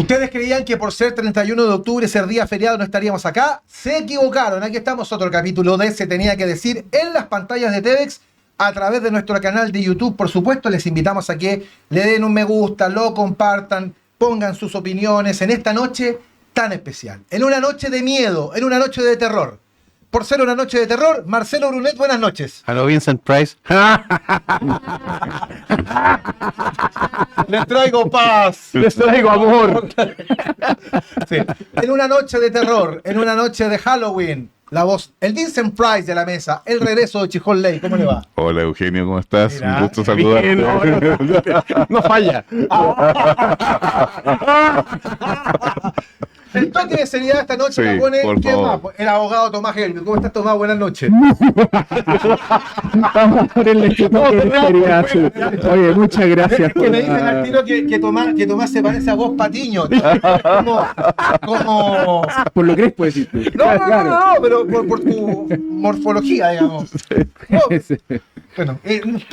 Ustedes creían que por ser 31 de octubre, ser día feriado, no estaríamos acá. Se equivocaron. Aquí estamos, otro capítulo de Se Tenía que Decir en las pantallas de TVX, a través de nuestro canal de YouTube. Por supuesto, les invitamos a que le den un me gusta, lo compartan, pongan sus opiniones en esta noche tan especial. En una noche de miedo, en una noche de terror. Por ser una noche de terror, Marcelo Brunet, buenas noches. Aló, Vincent Price. Les traigo paz. Les traigo amor. Sí. En una noche de terror, en una noche de Halloween, la voz, el Vincent Price de la mesa, el regreso de Chijón Ley. ¿Cómo le va? Hola Eugenio, ¿cómo estás? Mira, un gusto saludarte. No falla. El toque de seriedad esta noche Sí, la pone por ¿quién favor. más? El abogado Tomás Helvig. ¿Cómo estás, Tomás? Buenas noches. Vamos a ponerle este toque de seriedad. Oye, muchas gracias. Que me dicen al tiro que Tomás se parece a vos Patiño. Como... Por lo que es, puedes decir. No, pero por tu morfología, digamos. No, bueno,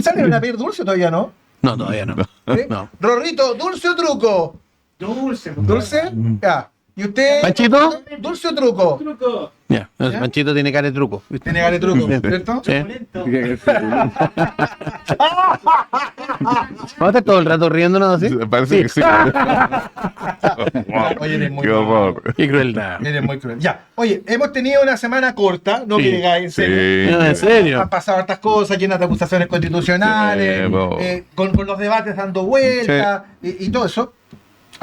¿salen a pedir dulce o todavía no? No, todavía no. ¿Sí? No. Rorrito, ¿dulce o truco? Dulce. ¿Dulce? Ya. ¿Y usted? ¿Panchito? ¿Dulce o truco? Truco. Ya, el Panchito tiene cara de truco. Tiene cara de truco, Sí. ¿cierto? Sí. Lento. Vamos a estar todo el rato riéndonos así. Parece que sí. Oye, eres muy Qué horror. Qué crueldad. Eres muy cruel. Ya. Oye, hemos tenido una semana corta, no Sí. que digáis en serio. Sí. No, en serio. Han pasado hartas cosas, llenas de acusaciones constitucionales, Sí, no. con los debates dando vueltas y todo eso.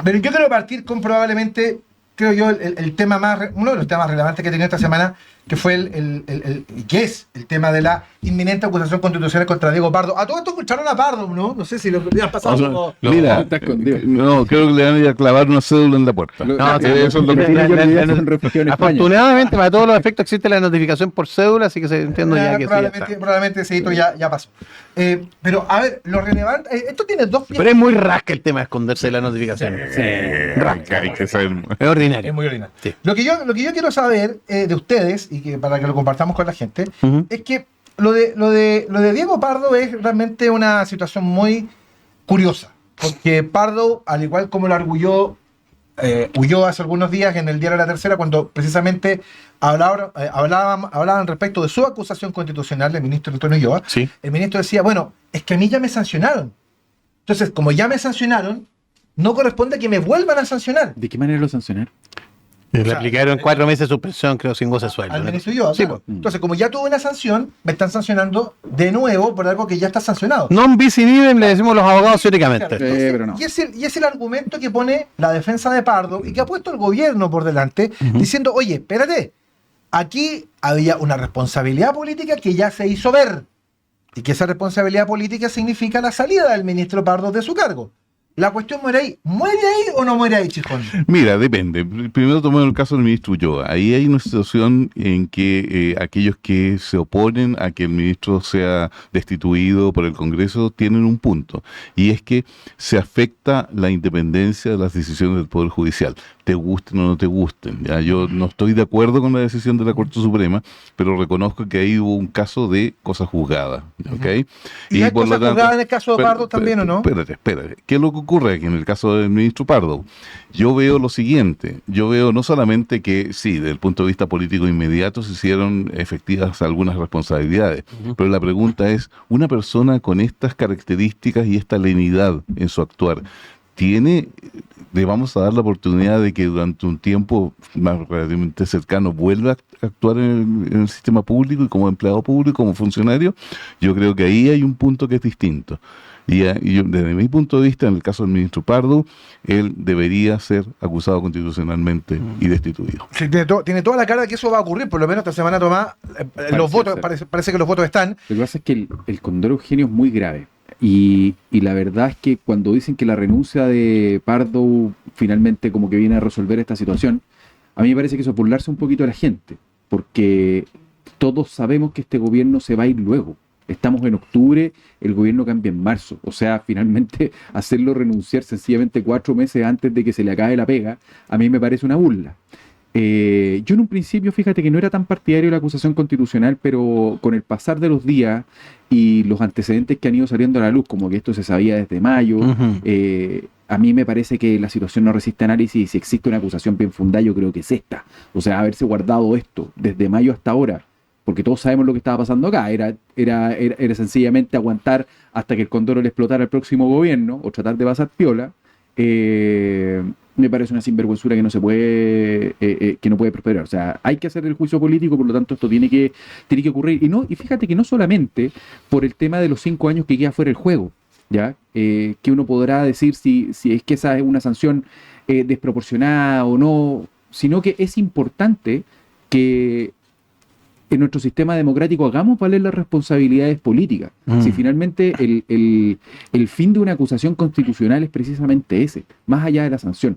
Pero yo quiero partir con probablemente, creo yo, el tema uno de los temas relevantes que he tenido esta semana, que fue que es el tema de la inminente acusación constitucional contra Diego Pardo. A todo esto escucharon a Pardo, ¿no? No sé si lo han pasado. O sea, como- Mira, está escondido. no, creo que le van a ir a clavar una cédula en la puerta. No, No, eso es lo que... un refugio en España. Afortunadamente, para todos los efectos existe la notificación por cédula, así que entiendo ya que sí, ya está. probablemente ese hito ya pasó. Pero, a ver, lo relevante... esto tiene dos piezas. Pero es muy rasca el tema de esconderse de la notificación. Hay que ser... Es ordinario. Es muy ordinario. Sí. Lo que yo quiero saber de ustedes, y que para que lo compartamos con la gente, Ujú. es que lo de Diego Pardo es realmente una situación muy curiosa. Porque Pardo, al igual como lo huyó hace algunos días en el diario La Tercera, cuando precisamente hablaban respecto de su acusación constitucional, el ministro Antonio Ulloa, Sí. el ministro decía, bueno, es que a mí ya me sancionaron. Entonces, como ya me sancionaron, no corresponde que me vuelvan a sancionar. ¿De qué manera lo sancionaron? Le sea, aplicaron 4 meses de suspensión, creo, sin goce de sueldo. Al ¿no? ministro Ulloa, Sí, claro. pues. Entonces, como ya tuve una sanción, me están sancionando de nuevo por algo que ya está sancionado. Non bis in idem, le decimos los abogados teóricamente. Entonces, pero no. y es el argumento que pone la defensa de Pardo y que ha puesto el gobierno por delante, diciendo, oye, espérate, aquí había una responsabilidad política que ya se hizo ver, y que esa responsabilidad política significa la salida del ministro Pardo de su cargo. La cuestión ¿muere ahí o no muere ahí, Chijón? Mira, depende. Primero tomemos el caso del ministro Ulloa. Ahí hay una situación en que aquellos que se oponen a que el ministro sea destituido por el Congreso tienen un punto. Y es que se afecta la independencia de las decisiones del Poder Judicial. Te gusten o no te gusten. ¿Ya? Yo no estoy de acuerdo con la decisión de la Corte Suprema, pero reconozco que ahí hubo un caso de cosa juzgada. ¿Ok? ¿Y hay por lo cosas tanto- juzgadas en el caso de Pardo también o no? Espérate. ¿Qué es lo que ocurre aquí en el caso del ministro Pardo? Yo veo lo siguiente. Yo veo no solamente que, sí, desde el punto de vista político inmediato se hicieron efectivas algunas responsabilidades, pero la pregunta es, una persona con estas características y esta lenidad en su actuar, le vamos a dar la oportunidad de que durante un tiempo más relativamente cercano vuelva a actuar en el sistema público y como empleado público, como funcionario? Yo creo que ahí hay un punto que es distinto. Y yo, desde mi punto de vista, en el caso del ministro Pardo, él debería ser acusado constitucionalmente y destituido. Sí, tiene toda la cara de que eso va a ocurrir, por lo menos esta semana, Tomás, los votos, ser. parece que los votos están. Lo que pasa es que el condoro Eugenio es muy grave. Y la verdad es que cuando dicen que la renuncia de Pardo finalmente como que viene a resolver esta situación, a mí me parece que eso es burlarse un poquito de la gente, porque todos sabemos que este gobierno se va a ir luego. Estamos en octubre, el gobierno cambia en marzo. O sea, finalmente hacerlo renunciar sencillamente 4 meses antes de que se le acabe la pega, a mí me parece una burla. Yo en un principio, fíjate que no era tan partidario de la acusación constitucional, pero con el pasar de los días y los antecedentes que han ido saliendo a la luz, como que esto se sabía desde mayo, Ujú. a mí me parece que la situación no resiste análisis y si existe una acusación bien fundada, yo creo que es esta. O sea, haberse guardado esto desde mayo hasta ahora, porque todos sabemos lo que estaba pasando acá, era sencillamente aguantar hasta que el Condoro le explotara al próximo gobierno o tratar de pasar piola. Me parece una sinvergüenzura que no se puede, que no puede prosperar. O sea, hay que hacer el juicio político, por lo tanto esto tiene que ocurrir. Y fíjate que no solamente por el tema de los 5 años que queda fuera del juego, ¿ya? Que uno podrá decir si es que esa es una sanción desproporcionada o no, sino que es importante que en nuestro sistema democrático hagamos valer las responsabilidades políticas. Si finalmente el fin de una acusación constitucional es precisamente ese, más allá de la sanción.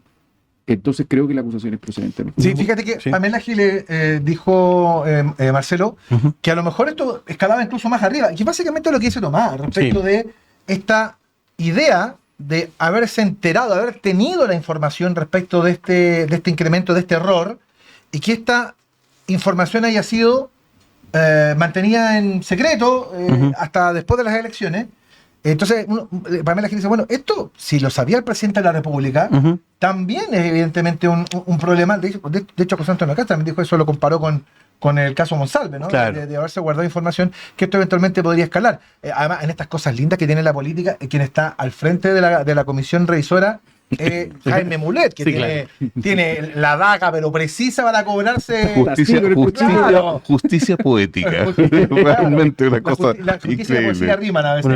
Entonces creo que la acusación es procedente, ¿no? Sí, fíjate que Pamela Giles dijo, Marcelo, que a lo mejor esto escalaba incluso más arriba, que básicamente lo que dice Tomás respecto de esta idea de haberse enterado, de haber tenido la información respecto de este incremento, de este error, y que esta información haya sido mantenida en secreto hasta después de las elecciones. Entonces, Pamela Giles dice, bueno, esto, si lo sabía el presidente de la República, también es evidentemente un problema. De hecho, José Antonio Cast también dijo eso, lo comparó con el caso Monsalve, ¿no? Claro. De haberse guardado información, que esto eventualmente podría escalar. Además, en estas cosas lindas que tiene la política, quien está al frente de la comisión revisora, Jaime Mulet, que tiene la daga pero precisa para cobrarse justicia poética. Realmente una cosa la justicia increíble. riman a veces.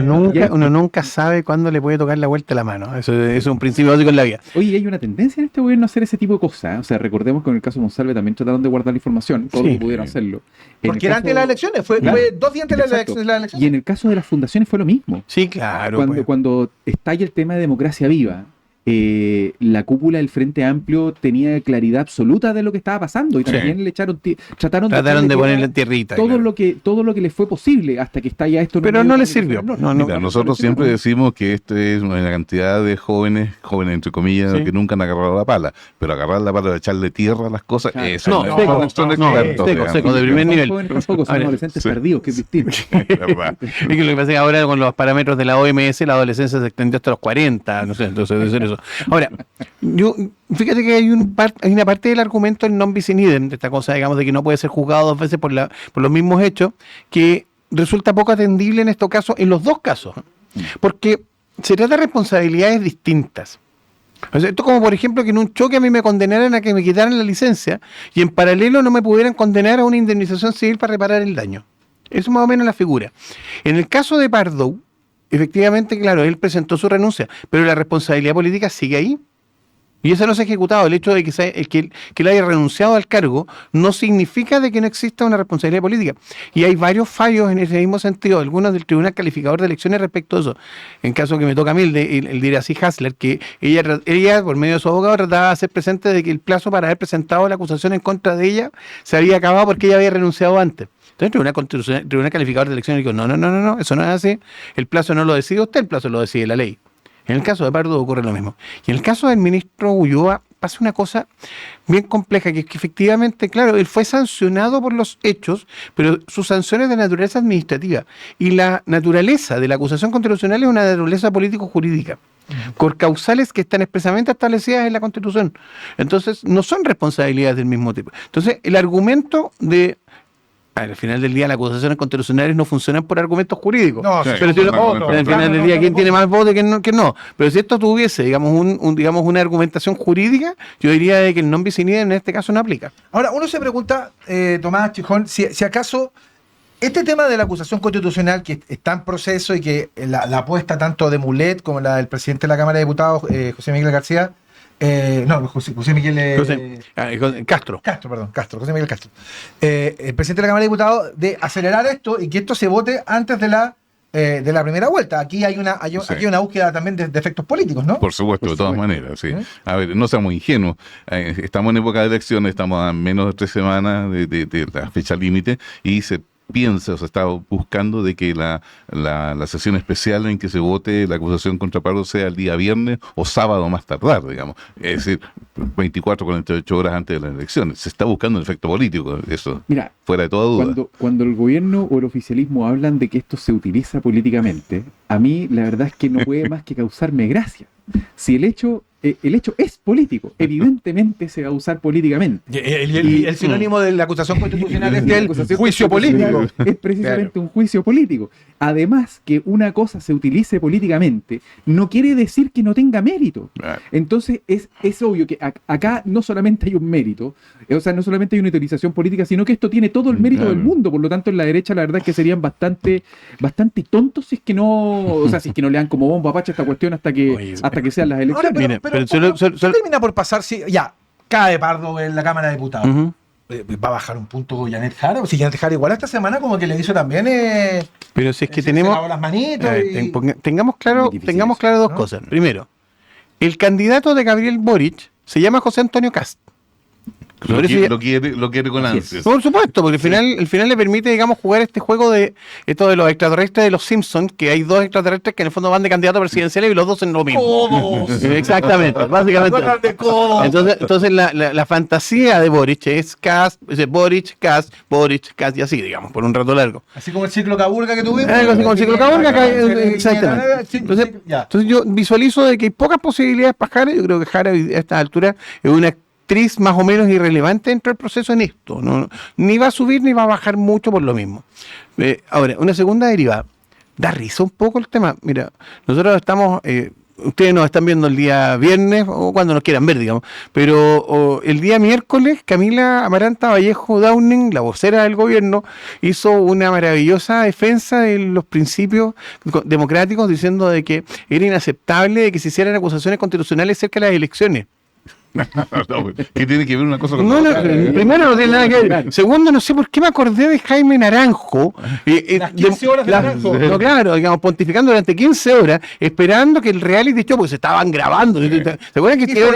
Uno nunca sabe cuándo le puede tocar la vuelta a la mano. Eso es un principio básico en la vida. Oye, hay una tendencia en este gobierno a hacer ese tipo de cosas. O sea, recordemos que en el caso Monsalve también trataron de guardar la información, todos lo pudieron hacerlo. Porque era antes de las elecciones, fue 2 días antes de las elecciones. Y en el caso de las fundaciones fue lo mismo. Sí, claro. Cuando estalla el tema de democracia viva, la cúpula del Frente Amplio tenía claridad absoluta de lo que estaba pasando y también le trataron de ponerle en tierrita. Todo lo que les fue posible hasta que estalla esto. Pero no les sirvió. Mira, nosotros siempre decimos que este es una cantidad de jóvenes entre comillas, que nunca han agarrado la pala, pero agarrar la pala de echarle tierra a las cosas, eso son expertos. Seco, de primer nivel. Tampoco son adolescentes perdidos, que es distinto. Es verdad. Es que lo que pasa es que ahora con los parámetros de la OMS la adolescencia se extendió hasta los 40, no sé, entonces debe ser eso. Ahora, fíjate que hay una parte del argumento en non bis in idem, de esta cosa, digamos, de que no puede ser juzgado 2 veces por los mismos hechos, que resulta poco atendible en estos casos, en los 2 casos, porque se trata de responsabilidades distintas. O sea, esto como por ejemplo que en un choque a mí me condenaran a que me quitaran la licencia y en paralelo no me pudieran condenar a una indemnización civil para reparar el daño. Eso más o menos la figura. En el caso de Pardo, efectivamente, claro, él presentó su renuncia, pero la responsabilidad política sigue ahí. Y eso no se ha ejecutado. El hecho de que él haya renunciado al cargo no significa de que no exista una responsabilidad política. Y hay varios fallos en ese mismo sentido, algunos del Tribunal Calificador de Elecciones respecto a eso. En caso que me toca a mí, el de Iracy Hasler, que ella, por medio de su abogado, trataba de hacer presente de que el plazo para haber presentado la acusación en contra de ella se había acabado porque ella había renunciado antes. Entonces el Tribunal Calificador de Elecciones dijo, no, eso no es así. El plazo no lo decide usted, el plazo lo decide la ley. En el caso de Pardo ocurre lo mismo. Y en el caso del ministro Ulloa pasa una cosa bien compleja, que es que efectivamente, claro, él fue sancionado por los hechos, pero su sanción es de naturaleza administrativa. Y la naturaleza de la acusación constitucional es una naturaleza político-jurídica, por causales que están expresamente establecidas en la Constitución. Entonces, no son responsabilidades del mismo tipo. Entonces, el argumento de... al final del día las acusaciones constitucionales no funcionan por argumentos jurídicos. Pero al final del día, ¿quién tiene más votos que no? Pero si esto tuviese, digamos, una argumentación jurídica, yo diría de que el non bis in idem en este caso no aplica. Ahora, uno se pregunta, Tomás Chijón, si acaso este tema de la acusación constitucional que está en proceso y que la apuesta tanto de Mulet como la del presidente de la Cámara de Diputados, José Miguel García, José Miguel Castro, José Miguel Castro, el presidente de la Cámara de Diputados, de acelerar esto y que esto se vote antes de la primera vuelta. Aquí hay una búsqueda también de efectos políticos, ¿no? Por supuesto, de todas maneras, sí. A ver, no seamos ingenuos. Estamos en época de elecciones, estamos a menos de 3 semanas de la fecha límite y se piensa o se está buscando de que la sesión especial en que se vote la acusación contra Pardo sea el día viernes o sábado más tardar, digamos. Es decir, 24, 48 horas antes de las elecciones. Se está buscando un efecto político, eso, Mira, fuera de toda duda. cuando el gobierno o el oficialismo hablan de que esto se utiliza políticamente, a mí la verdad es que no puede más que causarme gracia. Si el hecho es político, evidentemente se va a usar políticamente. El sinónimo de la acusación constitucional es La el acusación juicio político. Es precisamente un juicio político. Además, que una cosa se utilice políticamente no quiere decir que no tenga mérito. Claro. Entonces, es obvio que acá no solamente hay un mérito, o sea, no solamente hay una utilización política, sino que esto tiene todo el mérito del mundo. Por lo tanto, en la derecha, la verdad es que serían bastante tontos si es que no, o sea, si es que no le dan como bomba pacha esta cuestión hasta que sean las elecciones. Ahora, Pero ¿qué termina por pasar si ya cae Pardo en la Cámara de Diputados? Ujú. ¿Va a bajar un punto Janet Jara? O si Janet Jara igual esta semana como que le hizo también... Pero si es que se tenemos... lavó las manitos A ver, y- tengamos claro dos ¿no? cosas. Primero, el candidato de Gabriel Boric se llama José Antonio Cast. Lo Por eso quiere, lo quiere con Así es. ansias. Por supuesto, porque al final le permite, digamos, jugar este juego de esto de los extraterrestres de los Simpsons, que hay dos extraterrestres que en el fondo van de candidato presidencial y los dos en lo mismo. Codos. Exactamente, básicamente. Juegan de codos. Entonces la fantasía de Boric es Cast, Boric, Cast, y así, digamos, por un rato largo. Así como el ciclo Caburga que tuvimos. Algo así como el ciclo Caburga, exactamente. Entonces, ya. Entonces yo visualizo de que hay pocas posibilidades para Jara. Yo creo que Jara a esta altura es una actriz más o menos irrelevante dentro del proceso en esto. No, ni va a subir ni va a bajar mucho por lo mismo. Ahora, una segunda derivada. Da risa un poco el tema. Mira, nosotros estamos... ustedes nos están viendo el día viernes o cuando nos quieran ver, digamos. Pero el día miércoles, Camila Amaranta Vallejo Downing, la vocera del gobierno, hizo una maravillosa defensa de los principios democráticos, diciendo de que era inaceptable de que se hicieran acusaciones constitucionales cerca de las elecciones. No, ¿qué tiene que ver una cosa con No, la otra? primero no tiene nada que ver. Segundo, no sé por qué me acordé de Jaime Naranjo. Las 15 horas de Naranjo. No, claro, digamos, pontificando durante 15 horas, esperando que el reality show, porque se estaban grabando. ¿Se acuerdan que Hizo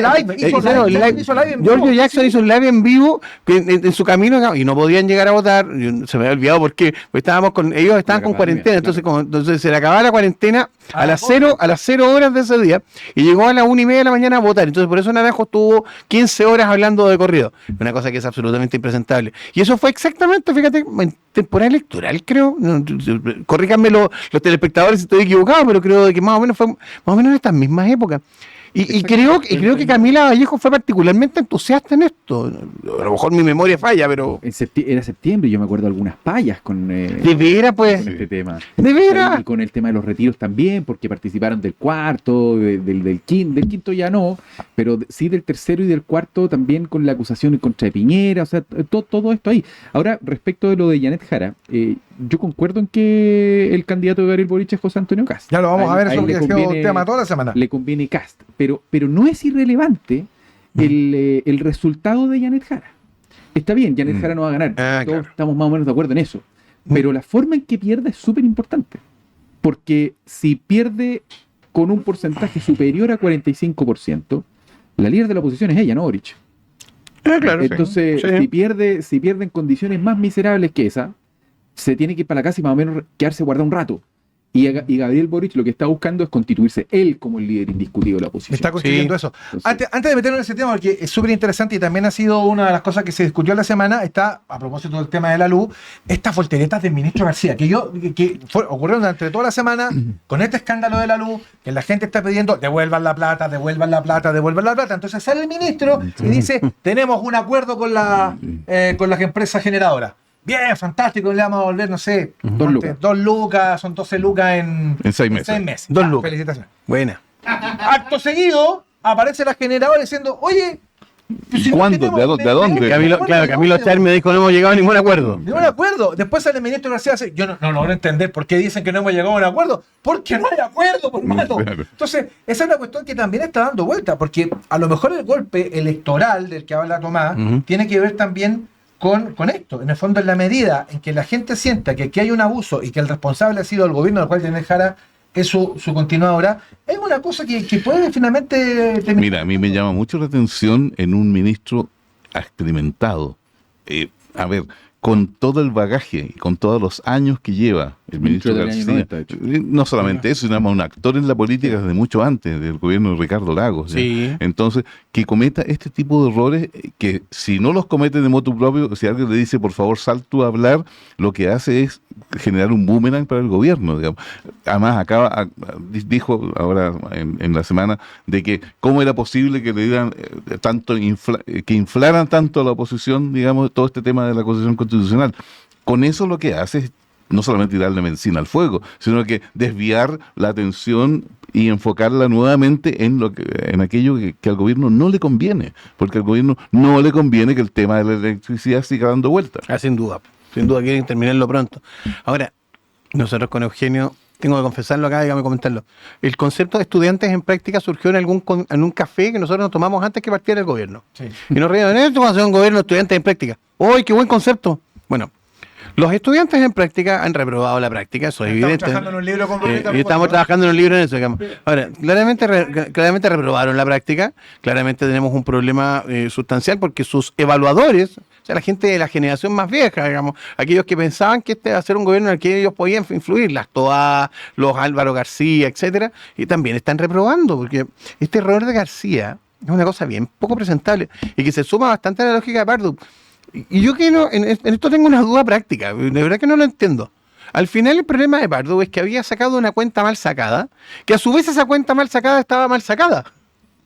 live en vivo. Giorgio Jackson hizo un live en vivo en su camino y no podían llegar a votar? Se me había olvidado por qué. Pues ellos estaban con cuarentena, entonces se le acababa la cuarentena a las 0 horas de ese día y llegó a las 1:30 de la mañana a votar. Entonces por eso Naranjo estuvo 15 horas hablando de corrido. Una cosa que es absolutamente impresentable. Y eso fue exactamente, fíjate, en temporada electoral, creo. Corríjanme los telespectadores si estoy equivocado, pero creo que más o menos fue más o menos en estas mismas épocas. Y creo que Camila Vallejo fue particularmente entusiasta en esto. A lo mejor mi memoria falla, pero... Era septiembre, yo me acuerdo de algunas payas con De veras, pues. este tema. De veras. Y con el tema de los retiros también, porque participaron del cuarto, del quinto ya no, pero sí del tercero y del cuarto también con la acusación en contra de Piñera, o sea, todo esto ahí. Ahora, respecto de lo de Janet Jara, yo concuerdo en que el candidato de Gabriel Boric es José Antonio Cast. Ya lo vamos a ver, eso le porque ha sido un tema toda la semana. Le conviene Cast, pero no es irrelevante el resultado de Janet Jara. Está bien, Janet Jara no va a ganar, todos claro. estamos más o menos de acuerdo en eso, pero la forma en que pierde es súper importante, porque si pierde con un porcentaje superior a 45%, la líder de la oposición es ella, no Boric. Claro, Entonces, sí. si pierde en condiciones más miserables que esa, se tiene que ir para la casa y más o menos quedarse guardado un rato. Y Gabriel Boric lo que está buscando es constituirse él como el líder indiscutido de la oposición. Está construyendo eso. Entonces- Antes de meternos en ese tema, porque es súper interesante y también ha sido una de las cosas que se discutió en la semana, está, a propósito del tema de la luz, estas volteretas del ministro García, ocurrieron durante toda la semana con este escándalo de la luz, que la gente está pidiendo, devuelvan la plata, devuelvan la plata, devuelvan la plata. Entonces sale el ministro y dice, tenemos un acuerdo con las empresas generadoras. Bien, fantástico, le vamos a volver, no sé, 2 lucas, son 12 lucas en 6 meses. 2 Ah, lucas. felicitaciones. Buena. Acto seguido, aparece la generadora diciendo, oye, pues si no ¿Cuándo? tenemos- ¿De dónde? Camilo Char me dijo no hemos llegado a ningún acuerdo. Ningún acuerdo. Después sale el ministro García y dice, yo no logro entender por qué dicen que no hemos llegado a un acuerdo. Porque no hay acuerdo, por mano. Claro. Entonces, esa es una cuestión que también está dando vuelta, porque a lo mejor el golpe electoral del que habla Tomás Ujú. tiene que ver también con esto. En el fondo, en la medida en que la gente sienta que aquí hay un abuso y que el responsable ha sido el gobierno del cual Janet Jara es su continuadora, es una cosa que puede finalmente terminar. Mira, a mí me llama mucho la atención en un ministro experimentado. A ver, con todo el bagaje y con todos los años que lleva el ministro Del año García. 90, de hecho. No solamente eso, sino un actor en la política desde mucho antes del gobierno de Ricardo Lagos. ¿ya? Sí. Entonces, que cometa este tipo de errores, que si no los comete de motu propio, si alguien le dice, por favor, sal tú a hablar, lo que hace es generar un boomerang para el gobierno, digamos. Además, dijo ahora en la semana de que cómo era posible que le dieran que inflaran tanto a la oposición, digamos, todo este tema de la Constitución Constitucional. Con eso lo que hace es no solamente darle medicina al fuego, sino que desviar la atención y enfocarla nuevamente en aquello que al gobierno no le conviene, porque al gobierno no le conviene que el tema de la electricidad siga dando vueltas. Sin duda quieren terminarlo pronto. Ahora, nosotros con Eugenio, tengo que confesarlo acá, dígame comentarlo. El concepto de estudiantes en práctica surgió en un café que nosotros nos tomamos antes que partiera el gobierno. Sí. Y nos reíamos, esto va a ser un gobierno de estudiantes en práctica. ¡Uy, qué buen concepto! Bueno, los estudiantes en práctica han reprobado la práctica, eso es evidente. Estamos trabajando en un libro con estamos trabajando en un libro en eso, digamos. Ahora, claramente reprobaron la práctica, claramente tenemos un problema sustancial porque sus evaluadores, o sea, la gente de la generación más vieja, digamos, aquellos que pensaban que este iba a ser un gobierno en el que ellos podían influir, las Toá, los Álvaro García, etcétera, y también están reprobando, porque este error de García es una cosa bien poco presentable y que se suma bastante a la lógica de Pardo. Y yo que no, en esto tengo una duda práctica, de verdad que no lo entiendo. Al final el problema de Pardo es que había sacado una cuenta mal sacada, que a su vez esa cuenta mal sacada estaba mal sacada.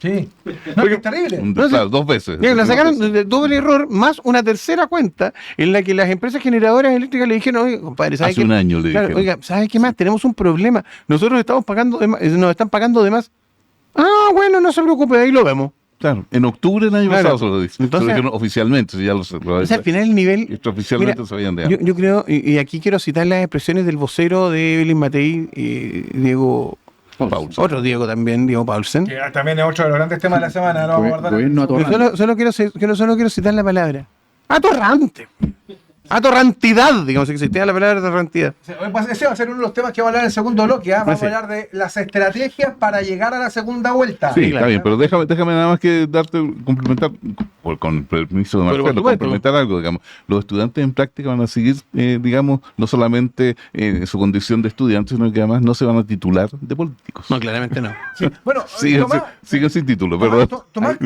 Sí, no, es terrible. Claro, 2 veces. La sacaron de doble error, más una tercera cuenta en la que las empresas generadoras eléctricas le dijeron, oye, compadre, ¿sabes qué? Hace un año le dijeron. Oiga, ¿sabes qué más? Tenemos un problema. Nosotros estamos pagando nos están pagando de más. Ah, bueno, no se preocupe, ahí lo vemos. Claro, en octubre del año pasado se lo dice. Entonces, se lo dijeron oficialmente, ya lo o sea, al final el nivel... Extraoficialmente mira, se habían de yo creo, y aquí quiero citar las expresiones del vocero de Evelyn Matei, Diego... Paulsen. Otro Diego también, Diego Paulsen. Que también es otro de los grandes temas de la semana. No vamos a guardar. Solo quiero citar la palabra. Atorrante. Atorrantidad, digamos que existía la palabra atorrantidad. Ese va a ser uno de los temas que vamos a hablar en el segundo bloque. Vamos a hablar de las estrategias para llegar a la segunda vuelta. Sí, claro. Está bien, pero déjame nada más que complementar, con el permiso de Marcelo, complementar algo, digamos. Los estudiantes en práctica van a seguir, digamos, no solamente en su condición de estudiantes, sino que además no se van a titular de políticos. No, claramente no. Sí. Bueno, siguen sin título, perdón.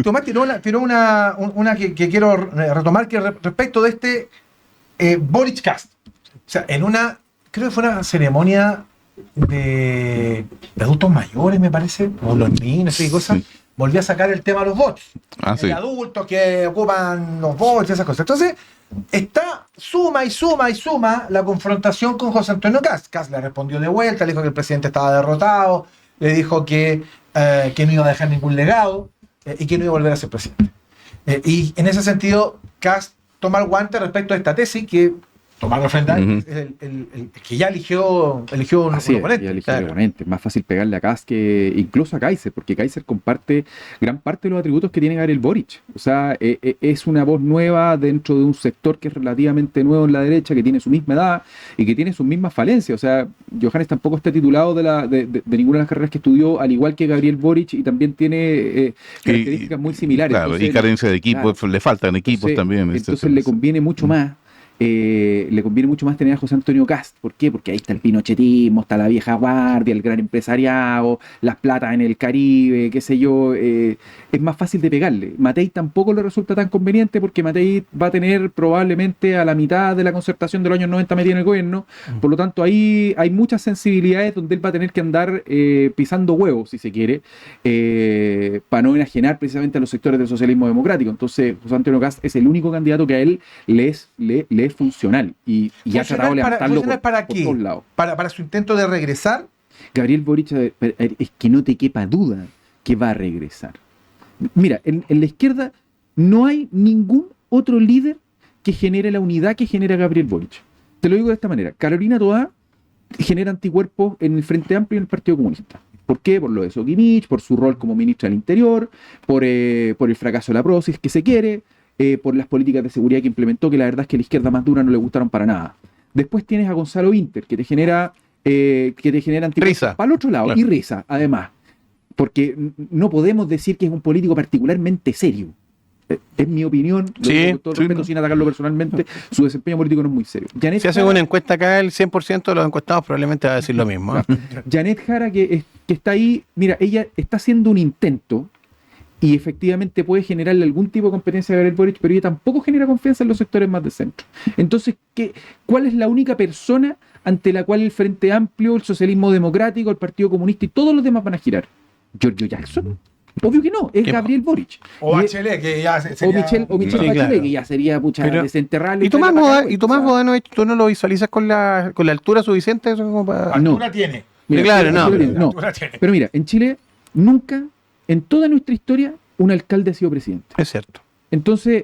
Tomás tiró una que quiero retomar, que respecto de este Boric Cast. O sea, creo que fue una ceremonia de adultos mayores, me parece, o los niños, y cosas. Sí. Volví a sacar el tema de los bots. Sí. De adultos que ocupan los bots y esas cosas. Entonces, está suma la confrontación con José Antonio Kast. Kast le respondió de vuelta, le dijo que el presidente estaba derrotado, le dijo que no iba a dejar ningún legado y que no iba a volver a ser presidente. Y en ese sentido, Kast toma el guante respecto a esta tesis que Tomás Refrendal es el que ya eligió un oponente. Ya eligió un oponente. Es más fácil pegarle a Kast que incluso a Kaiser, porque Kaiser comparte gran parte de los atributos que tiene Gabriel Boric. O sea, es una voz nueva dentro de un sector que es relativamente nuevo en la derecha, que tiene su misma edad y que tiene sus mismas falencias. O sea, Johannes tampoco está titulado de ninguna de las carreras que estudió, al igual que Gabriel Boric, y también tiene características muy similares. Claro, entonces, y carencia de equipos, le faltan equipos también. Entonces le conviene mucho más. Tener a José Antonio Kast. ¿Por qué? Porque ahí está el pinochetismo, está la vieja guardia, el gran empresariado, las platas en el Caribe, qué sé yo. Es más fácil de pegarle. Matei tampoco le resulta tan conveniente porque Matei va a tener probablemente a la mitad de la concertación de los años 90 metida en el gobierno. Por lo tanto, ahí hay muchas sensibilidades donde él va a tener que andar pisando huevos, si se quiere, para no enajenar precisamente a los sectores del socialismo democrático. Entonces, José Antonio Kast es el único candidato que a él le es funcional y ha tratado de levantarlo por todos lados. ¿Para su intento de regresar? Gabriel Boric, es que no te quepa duda que va a regresar. Mira, en la izquierda no hay ningún otro líder que genere la unidad que genera Gabriel Boric. Te lo digo de esta manera. Carolina Toá genera anticuerpos en el Frente Amplio y en el Partido Comunista. ¿Por qué? Por lo de Soquimich, por su rol como ministra del Interior, por el fracaso de la Prosis que se quiere, por las políticas de seguridad que implementó, que la verdad es que a la izquierda más dura no le gustaron para nada. Después tienes a Gonzalo Inter, que te genera risa para el otro lado, claro. Y risa, además. Porque no podemos decir que es un político particularmente serio. es mi opinión, lo Sí, digo con todo sí, respeto, no. sin atacarlo personalmente, su desempeño político no es muy serio. Janet Si hace Jara- una encuesta acá, el 100% de los encuestados probablemente va a decir lo mismo. ¿eh? Janet Jara, que está ahí, mira, ella está haciendo un intento y efectivamente puede generarle algún tipo de competencia a Gabriel Boric, pero ella tampoco genera confianza en los sectores más de centro. Entonces, ¿cuál es la única persona ante la cual el Frente Amplio, el Socialismo Democrático, el Partido Comunista y todos los demás van a girar? ¿Giorgio Jackson? Obvio que no, es ¿Qué Gabriel Boric. O Y- Bachelet, que ya sería... o Michelle Sí, Bachelet, claro. que ya sería pucha Pero- desenterrarle. ¿Y Tomás, traerla para acá, y Tomás o sea, Bodanovich, tú no lo visualizas con la altura suficiente? Eso como para... no. Altura tiene. Mira, Claro, no. no. Altura tiene. Pero mira, en Chile nunca, en toda nuestra historia, un alcalde ha sido presidente. Es cierto. Entonces,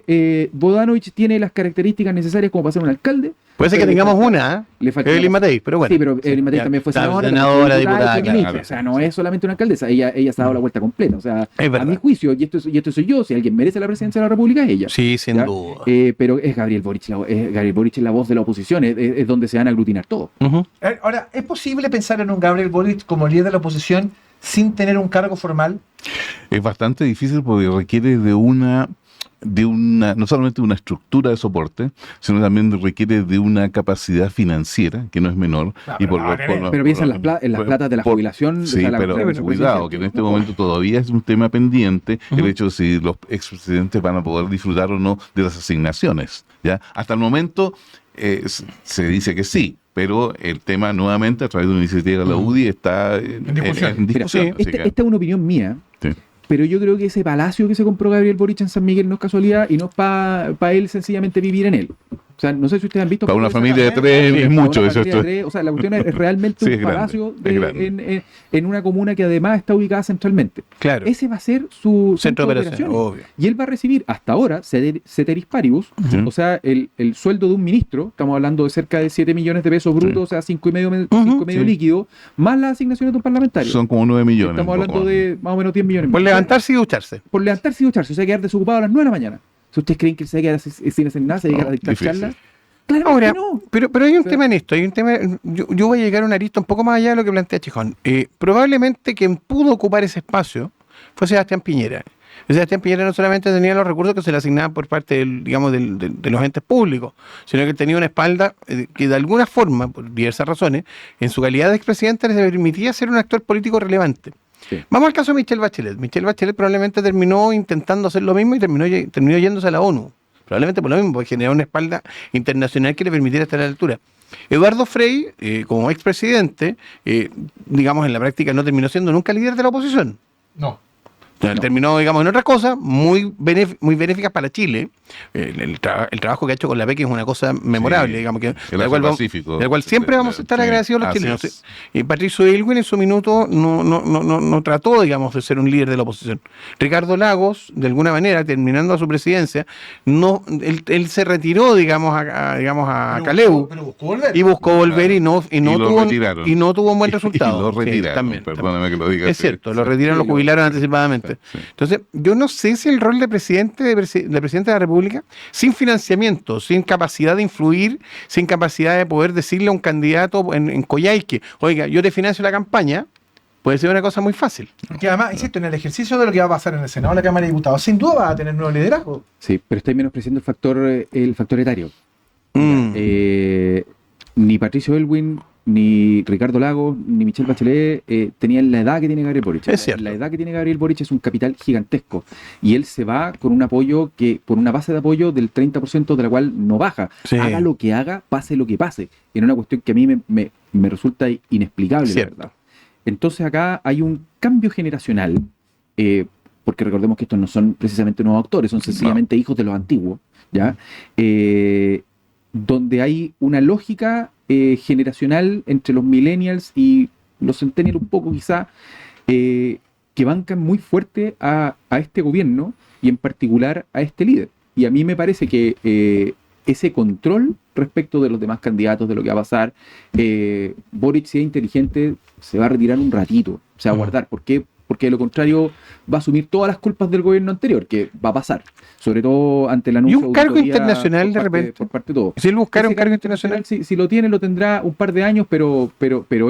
Bodanovich tiene las características necesarias como para ser un alcalde. Puede ser que pero le tengamos falta- una, ¿eh? Le falta Evelyn Matei, pero bueno. Sí, pero Evelyn Matei Ya, también fue está, senadora, senadora, también fue diputada, y fue claro. ministra. O sea, no es solamente una alcaldesa, ella se ha dado la vuelta completa. O sea, Es verdad. a mi juicio, y esto soy yo, si alguien merece la presidencia de la República es ella. Sí, sin ¿ya? duda. Pero es Gabriel Boric, Gabriel Boric es la voz de la oposición, es donde se van a aglutinar todos. Ujú. Ahora, ¿es posible pensar en un Gabriel Boric como líder de la oposición sin tener un cargo formal? Es bastante difícil porque requiere de una, no solamente una estructura de soporte, sino también requiere de una capacidad financiera que no es menor. No, y pero no va a tener. Pero piensa en las platas de la jubilación. Sí, o sea, la- pero la- cuidado, que en este momento todavía es un tema pendiente el hecho de si los expresidentes van a poder disfrutar o no de las asignaciones. ¿Ya? Hasta el momento se dice que sí, pero el tema nuevamente a través de una iniciativa de la UDI está en discusión. Mira, discusión. Así que- esta es una opinión mía, sí. pero yo creo que ese palacio que se compró Gabriel Boric en San Miguel no es casualidad y no es para él sencillamente vivir en él. O sea, no sé si ustedes han visto... Para una fotos familia de esa casa, tres para es una mucho eso. familia de tres, o sea, la cuestión es realmente Sí, un es grande, palacio es grande. en una comuna que además está ubicada centralmente. Claro. Ese va a ser su Centro de operaciones, obvio. Y él va a recibir hasta ahora, ceteris paribus, Sí. o sea, el sueldo de un ministro, estamos hablando de cerca de 7 millones de pesos brutos, Sí. o sea, 5,5 sí. líquido, más las asignaciones de un parlamentario. Son como 9 millones. Estamos un hablando poco. de más o menos 10 millones. Por levantarse y ducharse. Por levantarse y ducharse, o sea, quedar desocupado a las 9 de la mañana. Si ustedes creen que se va a quedar sin hacer nada, se va a No, llegar a dictar difícil. charlas, claro Ahora, que no. pero hay un sea- tema en esto, hay un tema, yo voy a llegar a una arista un poco más allá de lo que plantea Chijón. Probablemente quien pudo ocupar ese espacio fue Sebastián Piñera. Sebastián Piñera no solamente tenía los recursos que se le asignaban por parte de los entes públicos, sino que tenía una espalda que de alguna forma, por diversas razones, en su calidad de expresidente le permitía ser un actor político relevante. Sí. Vamos al caso de Michelle Bachelet. Michelle Bachelet probablemente terminó intentando hacer lo mismo y terminó yéndose a la ONU. Probablemente por lo mismo, porque generó una espalda internacional que le permitiera estar a la altura. Eduardo Frei, como expresidente, digamos, en la práctica no terminó siendo nunca líder de la oposición. No. Terminó, digamos, en otras cosas muy benéficas para Chile. El trabajo que ha hecho con la PEC es una cosa memorable, Sí, digamos, el de la cual Asia-Pacífico. de la cual siempre vamos a estar Sí, agradecidos los así chilenos. es. Y Patricio Aylwin en su minuto no trató, digamos, de ser un líder de la oposición. Ricardo Lagos, de alguna manera, terminando su presidencia, él se retiró, digamos, a Caleu. Pero buscó volver. Y buscó volver Claro. y no Y lo tuvo retiraron. y no tuvo un buen Y resultado. lo Sí, retiraron, también. perdóname que lo diga Es así. cierto, lo retiraron, lo jubilaron anticipadamente. Sí. Entonces, yo no sé si el rol de presidente de presidente de la República, sin financiamiento, sin capacidad de influir, sin capacidad de poder decirle a un candidato en Coyhaique, oiga, yo te financio la campaña, puede ser una cosa muy fácil. Que además, insisto, en el ejercicio de lo que va a pasar en el Senado, en la Cámara de Diputados, sin duda va a tener nuevo liderazgo. Sí, pero estáis menospreciando el factor etario. Mm. Ni Patricio Aylwin, ni Ricardo Lagos, ni Michelle Bachelet tenían la edad que tiene Gabriel Boric. Es cierto. La edad que tiene Gabriel Boric es un capital gigantesco. Y él se va con un apoyo por una base de apoyo del 30% de la cual no baja. Sí. Haga lo que haga, pase lo que pase. En una cuestión que a mí me resulta inexplicable, la Cierto. verdad. Entonces acá hay un cambio generacional, porque recordemos que estos no son precisamente nuevos actores, son sencillamente hijos de los antiguos, ¿ya? Donde hay una lógica generacional entre los millennials y los centennials un poco quizá, que bancan muy fuerte a este gobierno y en particular a este líder. Y a mí me parece que ese control respecto de los demás candidatos, de lo que va a pasar, Boric, si es inteligente, se va a retirar un ratito, se va a guardar. ¿Por qué? Porque de lo contrario va a asumir todas las culpas del gobierno anterior, que va a pasar, sobre todo ante el anuncio ¿Y un cargo auditoría internacional por de parte- repente? por parte de todos. Si él buscara un Ese cargo internacional, si lo tiene, lo tendrá un par de años, pero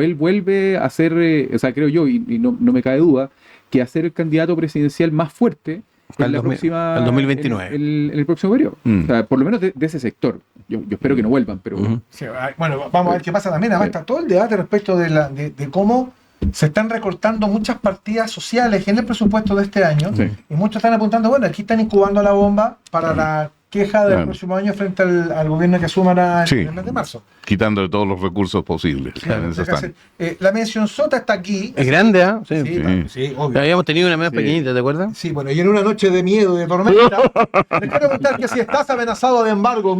él vuelve a ser, o sea, creo yo, y no me cabe duda, que a ser el candidato presidencial más fuerte Al la 2000, próxima, al 2029. en el próximo periodo. O sea, por lo menos de ese sector. Yo espero que no vuelvan, pero Sí, bueno, vamos a ver qué pasa también. Además, está todo el debate respecto de cómo se están recortando muchas partidas sociales en el presupuesto de este año. Sí. Y muchos están apuntando, bueno, aquí están incubando la bomba para la queja del Claro. próximo año frente al gobierno que asumará Sí. en el mes de marzo. Quitándole todos los recursos posibles. Claro, En eso están. la mención sota está aquí. Es grande, ¿ah? Sí. Sí, claro, sí, obvio. Habíamos tenido una más Sí. pequeñita, ¿te acuerdas? Sí, bueno, y en una noche de miedo y de tormenta, les quiero preguntar que si estás amenazado de embargo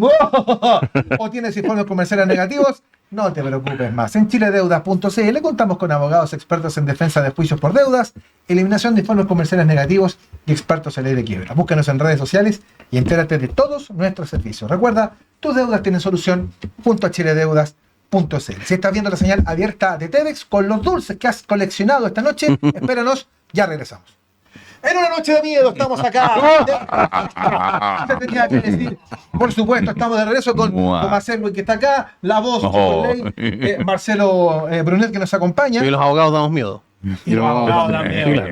o tienes informes comerciales negativos, no te preocupes más. En chiledeudas.cl contamos con abogados expertos en defensa de juicios por deudas, eliminación de informes comerciales negativos y expertos en ley de quiebra. Búscanos en redes sociales y entérate de todos nuestros servicios. Recuerda, tus deudas tienen solución junto a chiledeudas.cl. Si estás viendo la señal abierta de TEDx con los dulces que has coleccionado esta noche, espéranos, ya regresamos. En una noche de miedo estamos acá. Se tenía que decir. Por supuesto, estamos de regreso con Marcelo, que está acá, la voz de Marcelo Brunet, que nos acompaña. Y los abogados damos miedo. Y los abogados dan miedo.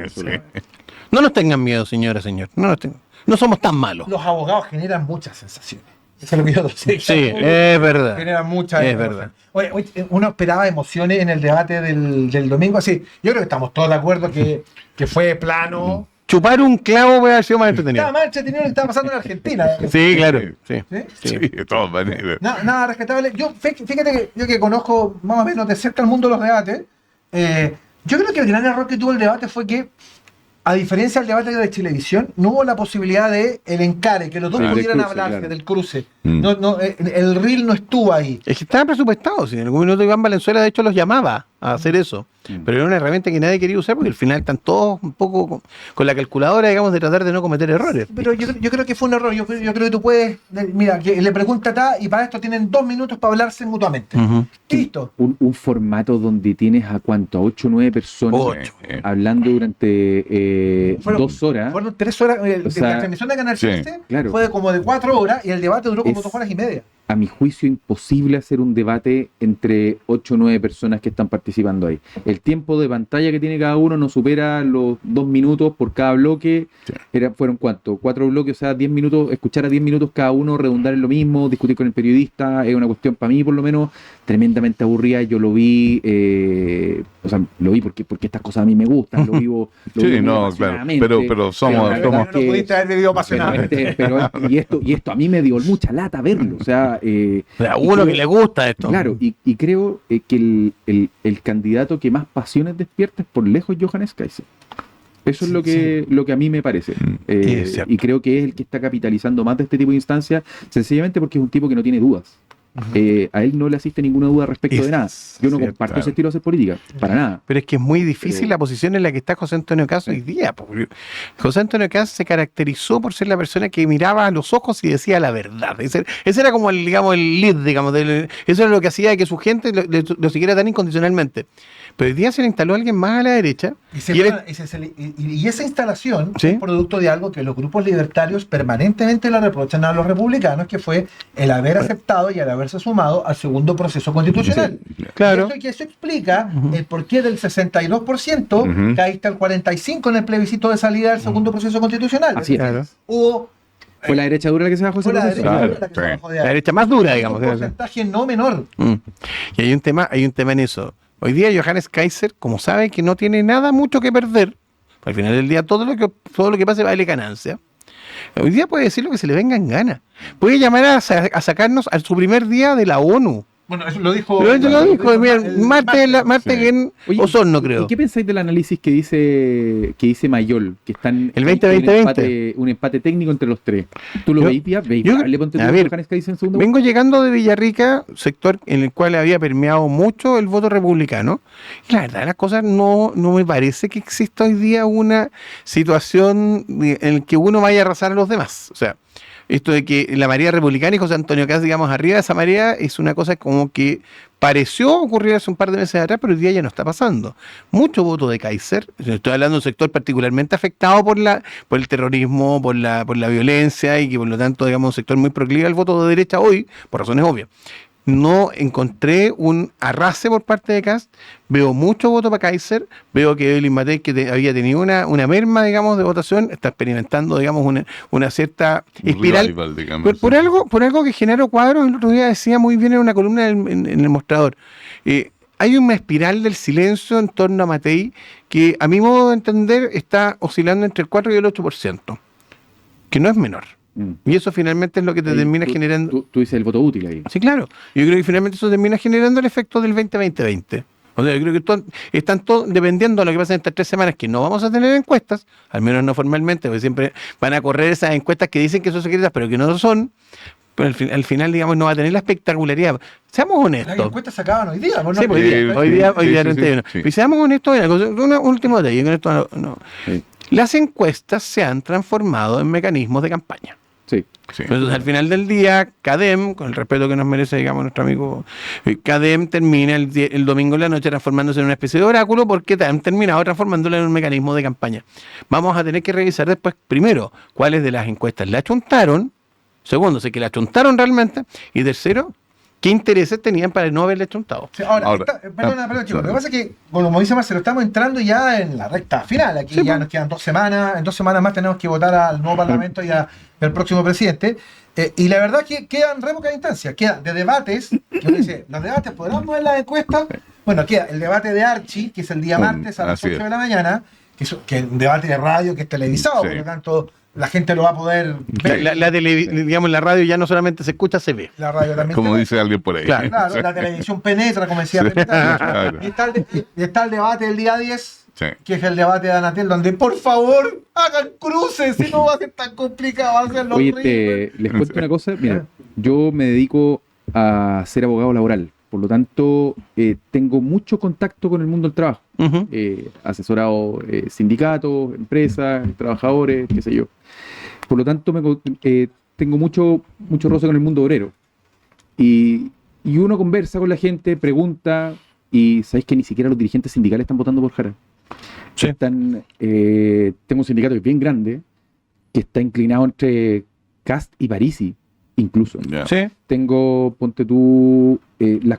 No nos tengan miedo, señora, señor. No nos tengan. No somos tan malos. Los abogados generan muchas sensaciones. Eso es lo que yo sé. Sí, es verdad. Generan muchas Es emociones. verdad. Oye, uno esperaba emociones en el debate del domingo. Así, yo creo que estamos todos de acuerdo que fue plano. Chupar un clavo puede haber sido más entretenido. Estaba más entretenido lo que estaba pasando en Argentina. Sí, claro. Sí. ¿Sí? Sí, de todas maneras. Nada rescatable. Fíjate que yo que conozco más o menos de cerca el mundo de los debates, yo creo que el gran error que tuvo el debate fue que, a diferencia del debate de Chilevisión, no hubo la posibilidad de el encare, que los dos Del pudieran cruce, hablarse, claro. del cruce. Mm. El reel no estuvo ahí. Es que estaba presupuestado. Si en algún minuto Iván Valenzuela, de hecho, los llamaba a hacer eso. Pero era una herramienta que nadie quería usar porque al final están todos un poco con la calculadora, digamos, de tratar de no cometer errores. Pero yo creo que fue un error. Yo creo que tú puedes. Mira, que le pregunta acá y para esto tienen 2 minutos para hablarse mutuamente. Ujú. Listo. un formato donde tienes a cuánto, a 8 o 9 personas Ocho. hablando durante 2 horas. Fueron 3 horas. O sea, La transmisión de Canal sí, 7 claro. fue como de 4 horas y el debate duró como Es- 2 horas y media. A mi juicio, imposible hacer un debate entre 8 o 9 personas que están participando ahí. El tiempo de pantalla que tiene cada uno no supera los 2 minutos por cada bloque. Sí. ¿Fueron cuánto? 4 bloques, o sea, 10 minutos, escuchar a 10 minutos cada uno, redundar en lo mismo, discutir con el periodista, es una cuestión para mí, por lo menos, tremendamente aburrida. Yo lo vi, lo vi porque estas cosas a mí me gustan, lo vivo Sí, muy no, claro. apasionadamente. Pero somos. la verdad somos es que- pudiste haber vivido apasionadamente. y esto a mí me dio mucha lata verlo. O sea, O sea, y uno creo- que le gusta esto. Claro, y creo que el candidato que más pasiones despierta es por lejos Johannes Kaiser. Eso es lo que a mí me parece. Es cierto. Y creo que es el que está capitalizando más de este tipo de instancias, sencillamente porque es un tipo que no tiene dudas. A él no le asiste ninguna duda respecto de nada. Yo no cierto, comparto claro. ese estilo de hacer política, para nada. Pero es que es muy difícil Pero- la posición en la que está José Antonio Caz hoy día. Porque José Antonio Caz se caracterizó por ser la persona que miraba a los ojos y decía la verdad. Ese era como el, digamos, el lead, digamos. Eso era lo que hacía que su gente lo siguiera tan incondicionalmente. Pero hoy día se le instaló alguien más a la derecha. Y esa instalación Sí. es producto de algo que los grupos libertarios permanentemente le reprochan a los republicanos, que fue el haber aceptado y el haberse sumado al segundo proceso constitucional. Claro. Y eso explica el porqué del 62% Ujú. caíste al 45% en el plebiscito de salida del segundo proceso constitucional. Así es. Claro. Hubo Fue la derecha dura la que se bajó ese fue la proceso. derecha Claro, la que se sí. bajó de La ahí. derecha más dura, digamos. Un porcentaje no menor. Mm. Y hay un tema en eso. Hoy día Johannes Kaiser, como sabe que no tiene nada mucho que perder, al final del día todo lo que pase vale ganancia. Hoy día puede decir lo que se le venga en gana. Puede llamar a sacarnos a su primer día de la ONU. Bueno, eso lo dijo. Lo dijo, mira, el Martes Sí. en Oye, Osorno, creo. ¿Y qué pensáis del análisis que dice Mayol? Que están El hay 20-20-20. un empate técnico entre los tres. ¿Tú lo Yo- veis viable? yo- ¿Le ponte tú a ver, Johannes Kaiser en segundo? Vengo llegando de Villarrica, sector en el cual había permeado mucho el voto republicano. Y la verdad, las cosas no me parece que exista hoy día una situación en la que uno vaya a arrasar a los demás. O sea, esto de que la marea republicana y José Antonio Caz, digamos, arriba de esa marea, es una cosa como que pareció ocurrir hace un par de meses atrás, pero hoy día ya no está pasando. Mucho voto de Kaiser, estoy hablando de un sector particularmente afectado por el terrorismo, por la violencia y que por lo tanto, digamos, un sector muy proclive al voto de derecha hoy, por razones obvias. no encontré un arrase por parte de Kast. Veo mucho voto para Kaiser. Veo que Evelyn Matei, que había tenido una merma, digamos, de votación, está experimentando, digamos, una cierta Un espiral. revival, digamos, Por algo que Genaro Cuadros el otro día decía muy bien en una columna en el Mostrador. Hay una espiral del silencio en torno a Matei que, a mi modo de entender, está oscilando entre el 4 y el 8%, que no es menor. Y eso finalmente es lo que te termina generando. Tú dices el voto útil ahí. Sí, claro. Yo creo que finalmente eso termina generando el efecto del 20-20-20. O sea, yo creo que están todos dependiendo de lo que pasa en estas 3 semanas, que no vamos a tener encuestas, al menos no formalmente, porque siempre van a correr esas encuestas que dicen que son secretas, pero que no lo son. Pero al final, digamos, no va a tener la espectacularidad. Seamos honestos. Las encuestas se acaban hoy día. ¿No? Sí, pues, hoy día 31. sí. Y seamos honestos, un último detalle, con esto no. Sí. Las encuestas se han transformado en mecanismos de campaña. Sí. Sí. Entonces, al final del día, CADEM, con el respeto que nos merece, digamos, nuestro amigo, CADEM termina el domingo en la noche transformándose en una especie de oráculo, porque han terminado transformándolo en un mecanismo de campaña. Vamos a tener que revisar después, primero, cuáles de las encuestas le achuntaron, segundo, sé que le achuntaron realmente, y tercero, qué intereses tenían para no haberle achuntado. Sí, perdona, chicos. Lo que pasa es que, como dice Marcelo, estamos entrando ya en la recta final. Aquí Sí, ya pues. nos quedan 2 semanas. En 2 semanas más tenemos que votar al nuevo Parlamento y al próximo presidente. Y la verdad es que quedan re pocas instancias. Quedan de debates. Que uno dice, ¿los debates podrán mover las encuestas? Bueno, queda el debate de Archie, que es el día martes a las Así 8 es. de la mañana, que es un debate de radio que es televisado, Sí. por lo tanto la gente lo va a poder ver. Digamos, la radio ya no solamente se escucha, se ve. La radio también. Como te ve. dice alguien por ahí. Claro. Claro, la televisión penetra, como decía Sí, Penetra. claro. Y está el debate del día 10, Sí. que es el debate de Anatel, donde por favor hagan cruces, si no va a ser tan complicado hacerlo. Oye, les cuento una cosa. Mira, yo me dedico a ser abogado laboral. Por lo tanto, tengo mucho contacto con el mundo del trabajo. Ujú. Asesorado sindicatos, empresas, trabajadores, qué sé yo. Por lo tanto, tengo mucho roce con el mundo obrero. Y uno conversa con la gente, pregunta, y sabéis que ni siquiera los dirigentes sindicales están votando por Jara. Sí. Tengo un sindicato que es bien grande, que está inclinado entre Kast y Parisi, incluso. Ya. Sí. Tengo, ponte tú, en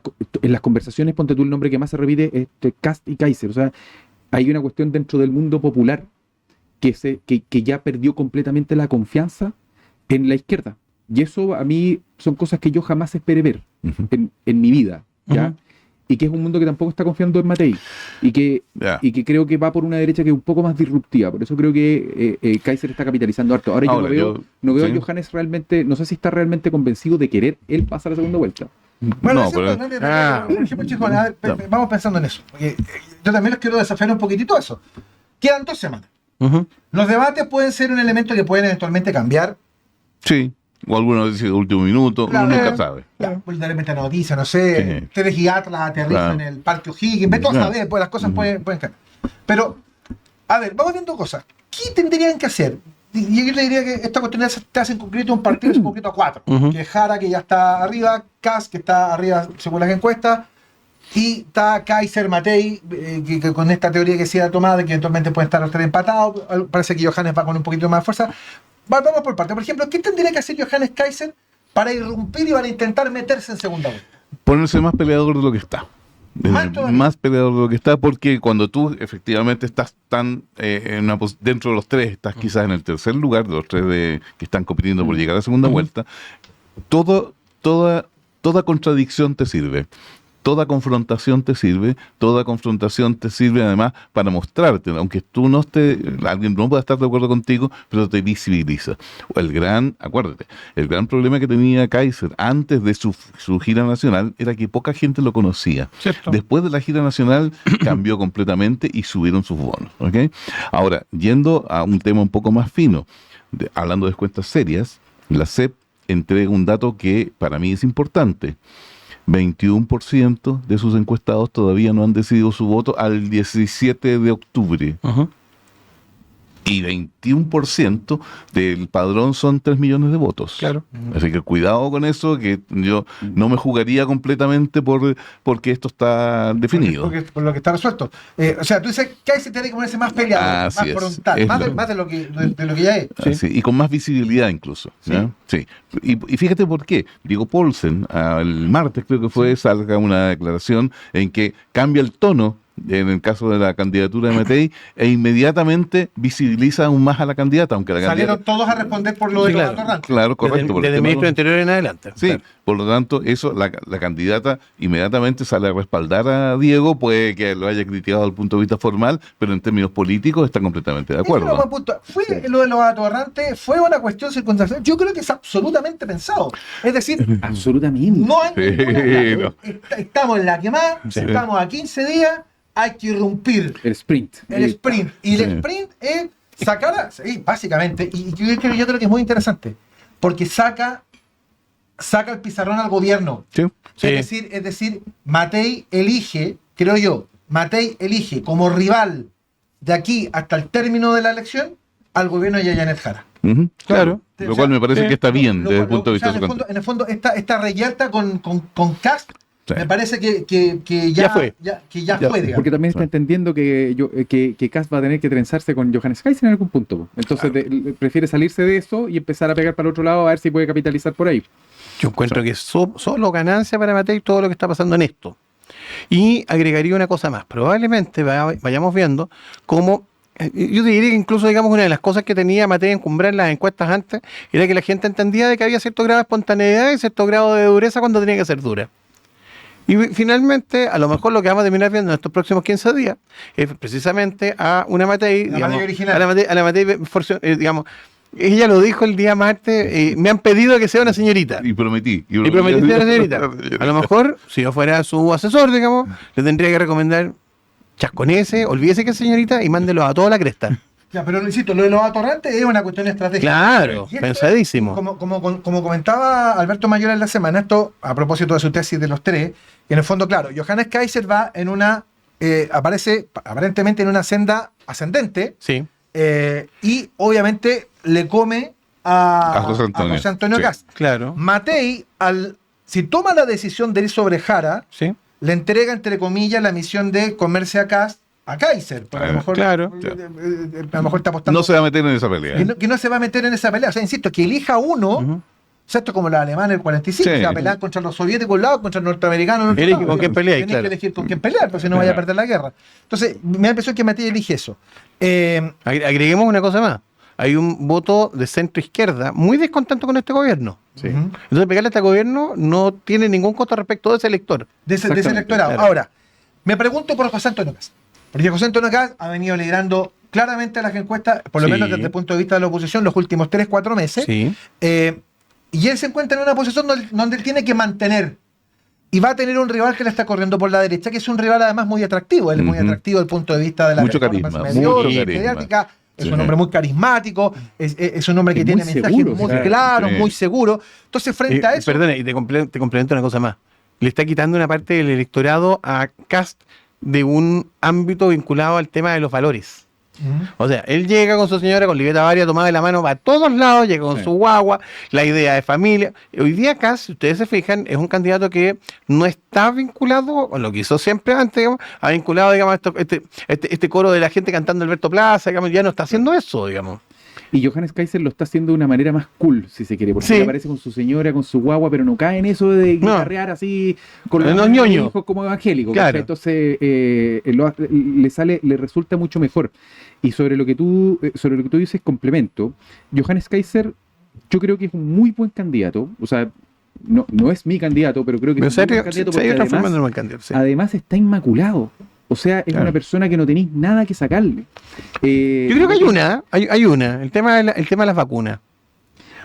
las conversaciones, ponte tú, el nombre que más se repite es Kast y Kaiser. O sea, hay una cuestión dentro del mundo popular que ya perdió completamente la confianza en la izquierda. Y eso a mí son cosas que yo jamás esperé ver Ujú. en mi vida, ¿ya? Ujú. Y que es un mundo que tampoco está confiando en Matei. Y que creo que va por una derecha que es un poco más disruptiva. Por eso creo que Kaiser está capitalizando harto. Ahora, Ahora, yo no veo sí. a Johannes realmente, no sé si está realmente convencido de querer él pasar a la segunda vuelta. Bueno, No, es cierto, pero- por ejemplo, chicos, a ver, vamos pensando en eso. Porque, yo también les quiero desafiar un poquitito eso. Quedan 2 semanas. Ujú. Los debates pueden ser un elemento que pueden eventualmente cambiar. Sí. O algunos dicen de último minuto. Claro. Uno nunca sabe. Ya, pues de repente la noticia, no sé, Sí. Teres y Atlas aterrizan Claro. en el Parque O'Higgins, ve todas Claro. saber, pues las cosas pueden cambiar. Pero, a ver, vamos viendo cosas. ¿Qué tendrían que hacer? Y yo le diría que esta cuestión te hace en concreto un partido en concreto a 4. Ujú. Que es Jara, que ya está arriba, Kass, que está arriba según las encuestas, y está Kaiser, Matei, que con esta teoría que se ha tomado, de que eventualmente pueden estar los 3 empatados. Parece que Johannes va con un poquito más de fuerza. Vamos por parte. Por ejemplo, ¿qué tendría que hacer Johannes Kaiser para irrumpir y para intentar meterse en segunda vuelta? Ponerse más peleador de lo que está. Más todavía. Más peleador de lo que está, porque cuando tú efectivamente estás tan dentro de los 3, estás quizás en el tercer lugar de los 3 que están compitiendo por llegar a la segunda vuelta, toda contradicción te sirve. Toda confrontación te sirve además para mostrarte, aunque tú no estés, alguien no pueda estar de acuerdo contigo, pero te visibiliza. Acuérdate, el gran problema que tenía Kaiser antes de su gira nacional era que poca gente lo conocía. Cierto. Después de la gira nacional cambió completamente y subieron sus bonos. ¿Ok? Ahora, yendo a un tema un poco más fino, hablando de cuentas serias, la CEP entrega un dato que para mí es importante. 21% de sus encuestados todavía no han decidido su voto al 17 de octubre. Ujú. Y 21% del padrón son 3 millones de votos. Claro. Así que cuidado con eso, que yo no me jugaría completamente porque esto está definido. Por lo que está resuelto. O sea, tú dices que ahí se tiene que ponerse más peleado, Así más es. frontal, Es más de lo que ya es. Así, y con más visibilidad incluso. ¿Ya? Sí. Y fíjate por qué. Diego Paulsen, el martes creo que fue, salga una declaración en que cambia el tono en el caso de la candidatura de Matei e inmediatamente visibiliza aún más a la candidata, aunque la Salieron candidata... todos a responder por lo de los atorrantes. Claro, correcto. por el Desde el tema de ministro los- del Interior en adelante. Sí, Claro. por lo tanto, eso, la candidata inmediatamente sale a respaldar a Diego, puede que lo haya criticado desde el punto de vista formal, pero en términos políticos está completamente de Ese es un acuerdo. buen punto. Lo de los atorrantes fue una cuestión circunstancial. Yo creo que es absolutamente pensado. Es decir, Absolutamente. no hay Sí, ninguna duda. no. Estamos en la quemada, Sí. estamos a 15 días, hay que irrumpir El sprint. el sprint. Y Sí. el sprint es sacar, básicamente, y yo creo que es muy interesante, porque saca el pizarrón al gobierno. Sí. Es decir, Matei elige, creo yo, como rival de aquí hasta el término de la elección al gobierno de Yayanet Jara. Ujú, Claro. Lo cual me parece que está bien desde el punto de vista o sea, de su en el fondo esta reyerta con Kast, Sí. me parece que Ya fue. ya fue, digamos. Porque también está entendiendo que Kast va a tener que trenzarse con Johannes Kaiser en algún punto. Po. Entonces prefiere salirse de eso y empezar a pegar para el otro lado a ver si puede capitalizar por ahí. Yo encuentro que es solo ganancia para Matei todo lo que está pasando en esto. Y agregaría una cosa más. Probablemente vayamos viendo cómo, yo te diría que incluso, digamos, una de las cosas que tenía Matei encumbrar en las encuestas antes era que la gente entendía de que había cierto grado de espontaneidad y cierto grado de dureza cuando tenía que ser dura. Y finalmente, a lo mejor lo que vamos a terminar viendo en estos próximos 15 días es precisamente a una Matei, La digamos, Matei original. a la Matei, digamos, ella lo dijo el día martes, me han pedido que sea una señorita. Y prometí. Y prometiste a la señorita. A lo mejor, si yo fuera su asesor, digamos, le tendría que recomendar chasconese, olvídese que es señorita y mándelo a toda la cresta. Ya, pero insisto, lo de los atorrantes es una cuestión estratégica. Claro, Y esto, pensadísimo. como comentaba Alberto Mayor en la semana, esto a propósito de su tesis de los tres, que en el fondo, claro, Johannes Kaiser va en una, aparece aparentemente en una senda ascendente, Sí, y obviamente le come a José Antonio. Sí. Kast. claro. Matei, si toma la decisión de ir sobre Jara, Sí, le entrega, entre comillas, la misión de comerse a Kaiser. Porque a lo mejor, Claro. a lo mejor está apostando No se va a meter en esa pelea. que no se va a meter en esa pelea. O sea, insisto, que elija uno, Ujú. o sea, esto es como los alemanes del 45, Sí. se va a pelear contra los soviéticos un lado, contra los norteamericanos en otro Elige lado. con quién pelear, Tenés claro. que elegir con quién pelear, porque si no vaya a perder la guerra. Entonces, me da la impresión que Matei elige eso. Agreguemos una cosa más. Hay un voto de centro izquierda muy descontento con este gobierno. Ujú. Entonces, pegarle a este gobierno no tiene ningún costo respecto de ese elector. de ese Exactamente, electorado. claro. Ahora, me pregunto por José Antonio Kast. Porque José Antonio Kast ha venido liderando claramente las encuestas, por lo Sí. menos desde el punto de vista de la oposición, los últimos 3-4 meses. Sí. Y él se encuentra en una posición donde él tiene que mantener. Y va a tener un rival que le está corriendo por la derecha, que es un rival además muy atractivo. Él es muy Ujú. atractivo desde el punto de vista de la Mucho performance carisma, mediocre, mucho carisma. mediática. Es Sí. un hombre muy carismático, es un hombre que Es tiene muy mensajes seguro, muy claro. claros, Sí. muy seguros. Entonces, frente a eso, Perdona, y te complemento una cosa más. Le está quitando una parte del electorado a Kast de un ámbito vinculado al tema de los valores. Ujú. O sea, él llega con su señora, con libreta varia tomada de la mano, va a todos lados, llega con Sí. su guagua, la idea de familia. Hoy día Kast, si ustedes se fijan, es un candidato que no está vinculado, o lo que hizo siempre antes, digamos, ha vinculado, digamos, este coro de la gente cantando Alberto Plaza, digamos, ya no está haciendo eso, digamos. Y Johannes Kaiser lo está haciendo de una manera más cool, si se quiere, porque Sí. él aparece con su señora, con su guagua, pero no cae en eso de No. guitarrear así con No, los ñoño. hijos como evangélico. Claro. ¿cachai? Entonces le resulta mucho mejor. Y sobre lo que tú dices, complemento, Johannes Kaiser, yo creo que es un muy buen candidato. O sea, no es mi candidato, pero creo que Pero es un muy buen se candidato ha ido porque transformando en un candidato, sí. además está inmaculado. O sea, es Claro. una persona que no tenéis nada que sacarle. Yo creo que hay una, el tema de las vacunas.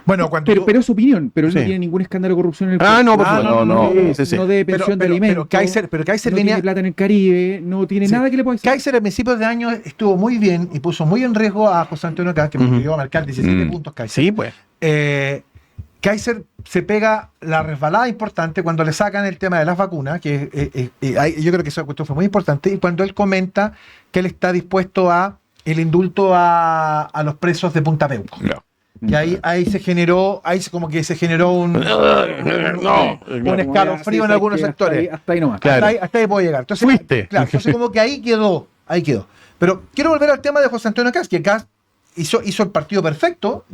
bueno, cuando Pero es su opinión, pero él Sí. no tiene ninguna escándalo de corrupción en el Ah, no, por Ah, supuesto. no, Sí, sí. no debe pensión de alimentos. pero Kaiser no venía. tiene plata en el Caribe, no tiene Sí. nada que le pueda decir. Kaiser a principios de año estuvo muy bien y puso muy en riesgo a José Antonio Kast, que Ujú. llegó a marcar 17 Mm. puntos Kaiser. Sí, pues. Kaiser se pega la resbalada importante cuando le sacan el tema de las vacunas, que yo creo que esa cuestión fue muy importante, y cuando él comenta que él está dispuesto a el indulto a los presos de Punta Peuco. Ya. Y ahí se generó un escalofrío en algunos sectores. Hasta ahí nomás. Claro. Hasta ahí puedo llegar. Entonces, Fuiste. claro, entonces como que ahí quedó. Pero quiero volver al tema de José Antonio Kast, que Kast hizo el partido perfecto,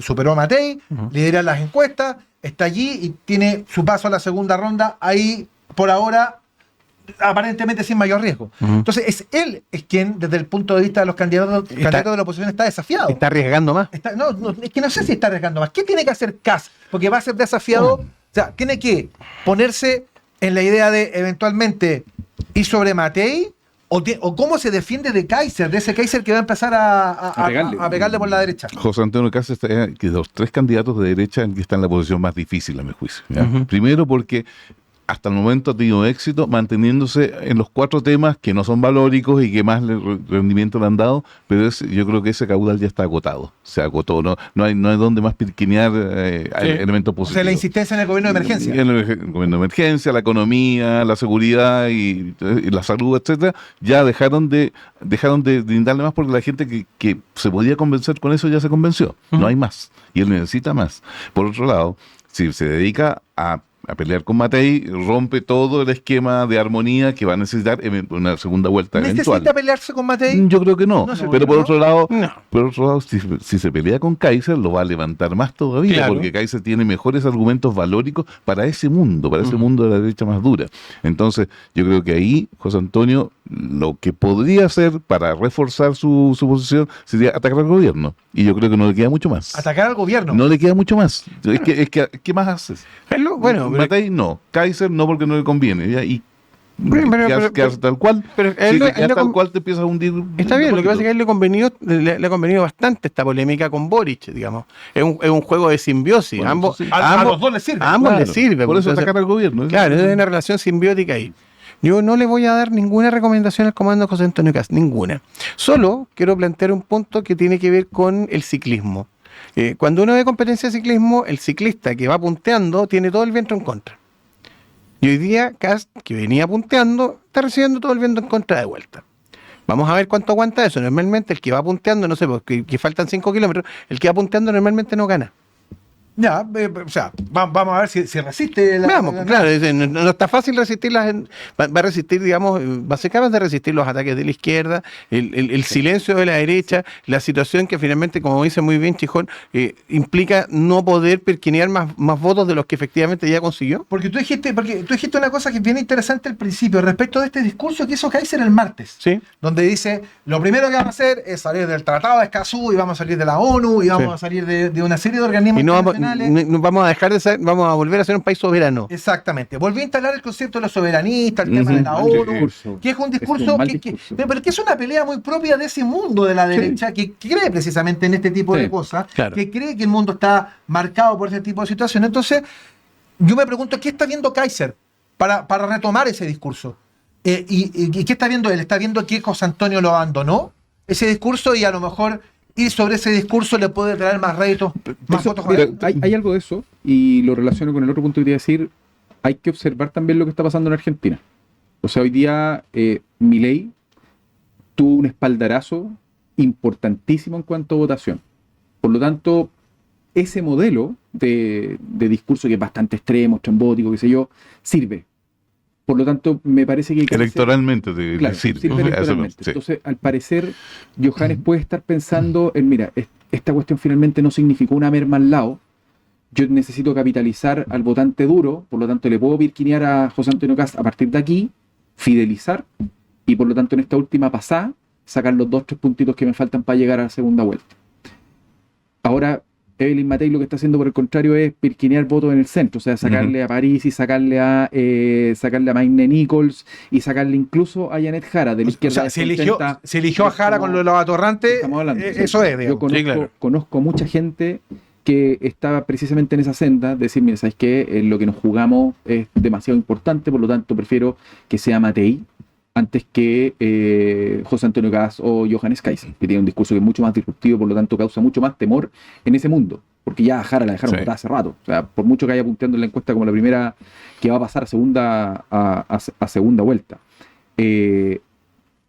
superó a Matei, lidera las encuestas, está allí y tiene su paso a la segunda ronda ahí por ahora aparentemente sin mayor riesgo. Entonces él es quien desde el punto de vista de los candidatos de la oposición está desafiado. Está arriesgando más. Es que no sé si está arriesgando más. ¿Qué tiene que hacer Kast? Porque va a ser desafiado. O sea, tiene que ponerse en la idea de eventualmente ir sobre Matei o cómo se defiende de Kaiser, de ese Kaiser que va a empezar a pegarle por la derecha. José Antonio Kast está que de los 3 candidatos de derecha en que está en la posición más difícil, a mi juicio. ¿Ya? Primero porque hasta el momento ha tenido éxito manteniéndose en los 4 temas que no son valóricos y que más rendimiento le han dado, pero yo creo que ese caudal ya está agotado. Se agotó, no hay donde más pirquinear elementos positivos. O sea, la insistencia en el gobierno de emergencia. En el gobierno de emergencia, la economía, la seguridad y la salud, etcétera, ya dejaron de brindarle más porque la gente que se podía convencer con eso ya se convenció. No hay más. Y él necesita más. Por otro lado, si se dedica a pelear con Matei, rompe todo el esquema de armonía que va a necesitar en una segunda vuelta eventual. ¿Necesita pelearse con Matei? Yo creo que no. Pero por otro lado, No. si se pelea con Kaiser, lo va a levantar más todavía, Claro. porque Kaiser tiene mejores argumentos valóricos para ese mundo de la derecha más dura. Entonces, yo creo que ahí, José Antonio, lo que podría hacer para reforzar su posición sería atacar al gobierno. Y yo creo que no le queda mucho más. Atacar al gobierno. No le queda mucho más. Es que ¿qué más haces? Bueno, Matei no, Kaiser no porque no le conviene. ¿Ya? Y Pero- quedarse tal cual. pero Si él te lo- quedas él lo tal con- cual te empiezas a hundir. Está bien, lo que pasa es que a él le ha convenido bastante esta polémica con Boric, digamos. Es un juego de simbiosis. Bueno, ambos, eso sí. A ambos- los dos les sirve. a ambos Claro, les sirve. por eso entonces- atacar al gobierno. Claro, es una relación simbiótica ahí. Yo no le voy a dar ninguna recomendación al comando de José Antonio Kast, ninguna. Solo quiero plantear un punto que tiene que ver con el ciclismo. Cuando uno ve competencia de ciclismo, el ciclista que va punteando tiene todo el viento en contra. Y hoy día Kast, que venía punteando, está recibiendo todo el viento en contra de vuelta. Vamos a ver cuánto aguanta eso. Normalmente el que va punteando, no sé, porque que faltan 5 kilómetros, el que va punteando normalmente no gana. Ya, o sea, vamos a ver si resiste Veamos, claro, no está fácil resistirlas, va a resistir, digamos, va a ser capaz de resistir los ataques de la izquierda, el silencio de la derecha, la situación que finalmente, como dice muy bien Chijón, implica no poder perquinear más votos de los que efectivamente ya consiguió. Porque tú dijiste una cosa que es bien interesante al principio, respecto de este discurso que hizo Kaiser el martes, Sí. donde dice, lo primero que vamos a hacer es salir del Tratado de Escazú y vamos a salir de la ONU y vamos Sí. a salir de una serie de organismos Y no internacionales. vamos a dejar de ser, vamos a volver a ser un país soberano. Exactamente. Volvió a instalar el concepto de los soberanistas, el tema Ujú. de la Mal ONU, discurso. que es un Es discurso, un mal que, discurso. pero que es una pelea muy propia de ese mundo de la derecha, que cree precisamente en este tipo de Sí, cosas, claro. que cree que el mundo está marcado por ese tipo de situaciones. Entonces, yo me pregunto, ¿qué está viendo Kaiser para retomar ese discurso? ¿Y qué está viendo él? ¿Está viendo que José Antonio lo abandonó, ese discurso, y a lo mejor ir sobre ese discurso le puede traer más réditos, más Eso, votos? mira, hay algo de eso, y lo relaciono con el otro punto que quería decir. Hay que observar también lo que está pasando en Argentina. O sea, hoy día Milei tuvo un espaldarazo importantísimo en cuanto a votación. Por lo tanto, ese modelo de discurso que es bastante extremo, estrambótico, qué sé yo, sirve. Por lo tanto, me parece que hay que Electoralmente Claro, sirve. sirve Eso no, electoralmente. sí. Entonces, al parecer, Johannes puede estar pensando en, mira, esta cuestión finalmente no significó una merma al lado. Yo necesito capitalizar al votante duro, por lo tanto le puedo virquinear a José Antonio Kast a partir de aquí, fidelizar, y por lo tanto en esta última pasada, sacar los 2-3 puntitos que me faltan para llegar a la segunda vuelta. Ahora, Evelyn Matei lo que está haciendo por el contrario es pirquinear votos en el centro, o sea, sacarle a París y sacarle a Magne Nichols y sacarle incluso a Janet Jara de la O izquierda. sea, descontenta. se eligió a Jara con lo de los atorrantes, Estamos hablando. eso es, digamos. Yo conozco, Sí, claro. conozco mucha gente que estaba precisamente en esa senda, de decir, mira, ¿sabes qué? Lo que nos jugamos es demasiado importante, por lo tanto prefiero que sea Matei antes que José Antonio Kast o Johannes Kaiser, que tiene un discurso que es mucho más disruptivo, por lo tanto causa mucho más temor en ese mundo, porque ya a Jara la dejaron Sí. votar hace rato. O sea, por mucho que haya punteando en la encuesta como la primera que va a pasar a segunda vuelta.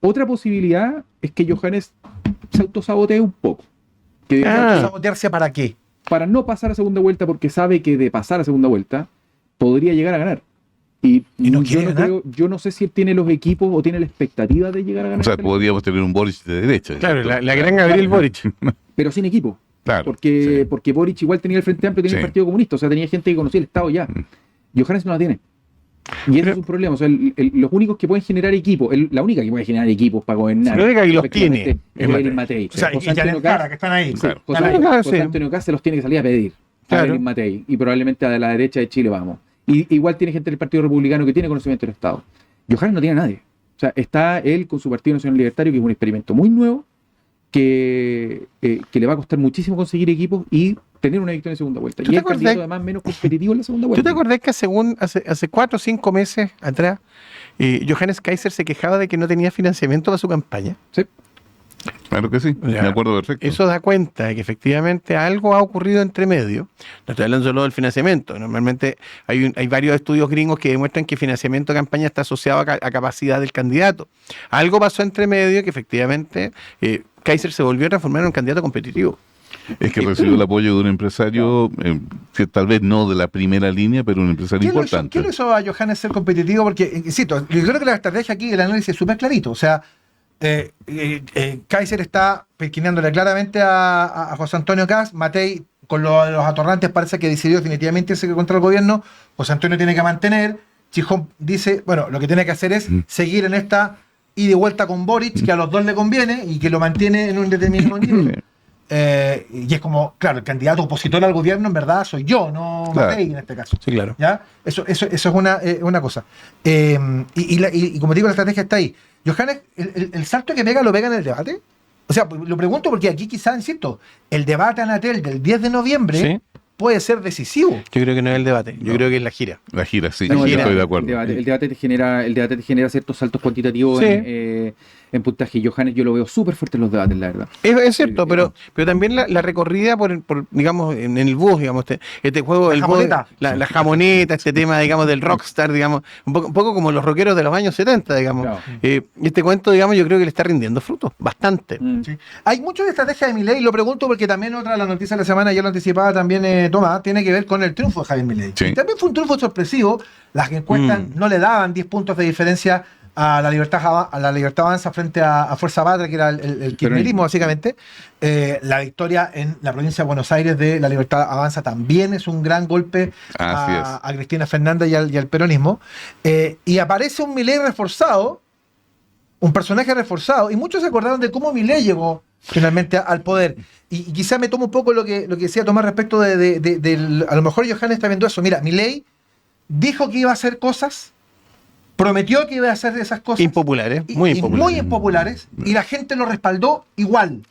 Otra posibilidad es que Johannes se autosabotea un poco. Que ¿Sabotearse para qué? para no pasar a segunda vuelta, porque sabe que de pasar a segunda vuelta podría llegar a ganar. Y no yo, quiere ganar. yo no sé si él tiene los equipos o tiene la expectativa de llegar a ganar. O sea, podríamos tener un Boric de derecha. Claro, ¿cierto? la gran Gabriel Boric. Pero sin equipo. Claro, Porque, sí. porque Boric igual tenía el Frente Amplio, tenía el Sí. Partido Comunista, o sea, tenía gente que conocía el Estado ya. Johannes no la tiene. Y ese es un problema. O sea, los únicos que pueden generar equipos, la única que puede generar equipos para gobernar. La única que los efectivamente, tiene es es Evelyn Matei. Matei. O sea, y José ya Antonio les cara, Kast- que están ahí. sí, Claro. José, Están ahí. Claro, José sí. Antonio Kast se los tiene que salir a pedir. Claro. A Evelyn Matei. Y probablemente a la derecha de Chile vamos. Y igual tiene gente del Partido Republicano que tiene conocimiento del Estado. Johannes no tiene a nadie. O sea, está él con su Partido Nacional Libertario, que es un experimento muy nuevo, que le va a costar muchísimo conseguir equipos y tener una victoria en segunda vuelta. ¿Tú Y te es el candidato acordás? además menos competitivo en la segunda ¿Tú vuelta. te acordás que hace 4 o 5 meses atrás, Johannes Kaiser se quejaba de que no tenía financiamiento para su campaña? Sí. Claro que sí, Ya. me acuerdo perfecto. Eso da cuenta de que efectivamente algo ha ocurrido entre medio. No estoy hablando solo del financiamiento. Normalmente hay varios estudios gringos que demuestran que financiamiento de campaña está asociado a capacidad del candidato. Algo pasó entre medio que efectivamente Kaiser se volvió a transformar en un candidato competitivo. Es que recibió el apoyo de un empresario, que tal vez no de la primera línea, pero un empresario importante. ¿Qué lo hizo a Johannes ser competitivo? Porque, insisto, yo creo que la estrategia aquí, el análisis es súper clarito. O sea, Kaiser está pesquinándole claramente a José Antonio Kast. Matei, con los atorrantes, parece que decidió definitivamente irse contra el gobierno. José Antonio tiene que mantener. Chijón dice, bueno, lo que tiene que hacer es seguir en esta ida y vuelta con Boric, que a los dos le conviene y que lo mantiene en un determinado nivel. Y es como, claro, el candidato opositor al gobierno en verdad soy yo, no Claro. Matei en este caso. Sí, claro. ¿Ya? Eso es una cosa. Y como digo, la estrategia está ahí. Johannes, el salto que pega, ¿lo pega en el debate? O sea, lo pregunto porque aquí quizás, insisto, el debate Anatel del 10 de noviembre Sí. puede ser decisivo. Yo creo que no es el debate, yo No. creo que es la gira. La gira, sí, No, yo gira. estoy de acuerdo. El debate te genera ciertos saltos cuantitativos Sí. en puntaje. Johannes yo lo veo súper fuerte en los debates, la verdad. Es cierto, Sí, pero también la recorrida por, digamos, en el bus, digamos, este juego, La el jamoneta. la jamoneta, este tema, digamos, del rockstar, digamos, un poco como los rockeros de los años 70, digamos. Claro. Este cuento, digamos, yo creo que le está rindiendo frutos, bastante. Mm. Sí. Hay muchas estrategias de Milei, lo pregunto porque también otra de las noticias de la semana, ya lo anticipaba también Tomás, tiene que ver con el triunfo de Javier Milei. Sí. Y también fue un triunfo sorpresivo, las encuestas no le daban 10 puntos de diferencia a la Libertad Avanza frente a Fuerza Patria, que era el kirchnerismo básicamente. La victoria en la provincia de Buenos Aires de la Libertad Avanza también es un gran golpe Así a Cristina Fernández y al peronismo. Y aparece un Milei reforzado, un personaje reforzado, y muchos se acordaron de cómo Milei llegó finalmente al poder. Y quizá me tomo un poco lo que decía Tomás respecto a lo mejor Johannes está viendo eso. Mira, Milei dijo que iba a hacer cosas, prometió que iba a hacer esas cosas. Impopulares, muy y impopulares. muy impopulares, y la gente lo respaldó igual.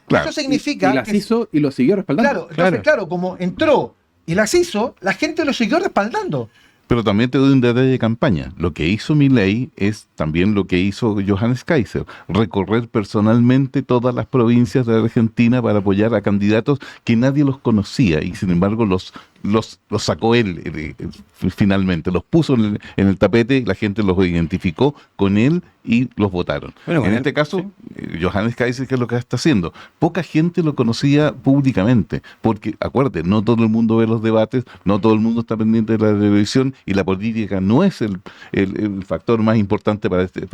Claro. Eso significa Y las que, hizo y lo siguió respaldando. claro, entonces, claro, como entró y las hizo, la gente lo siguió respaldando. Pero también te doy un detalle de campaña. Lo que hizo Milei es también lo que hizo Johannes Kaiser, recorrer personalmente todas las provincias de Argentina para apoyar a candidatos que nadie los conocía y sin embargo los sacó él finalmente, los puso en el tapete, la gente los identificó con él y los votaron. Bueno, En este caso, Johannes Kaiser, ¿qué es lo que está haciendo? Poca gente lo conocía públicamente, porque acuérdate, no todo el mundo ve los debates, no todo el mundo está pendiente de la televisión y la política no es el factor más importante para este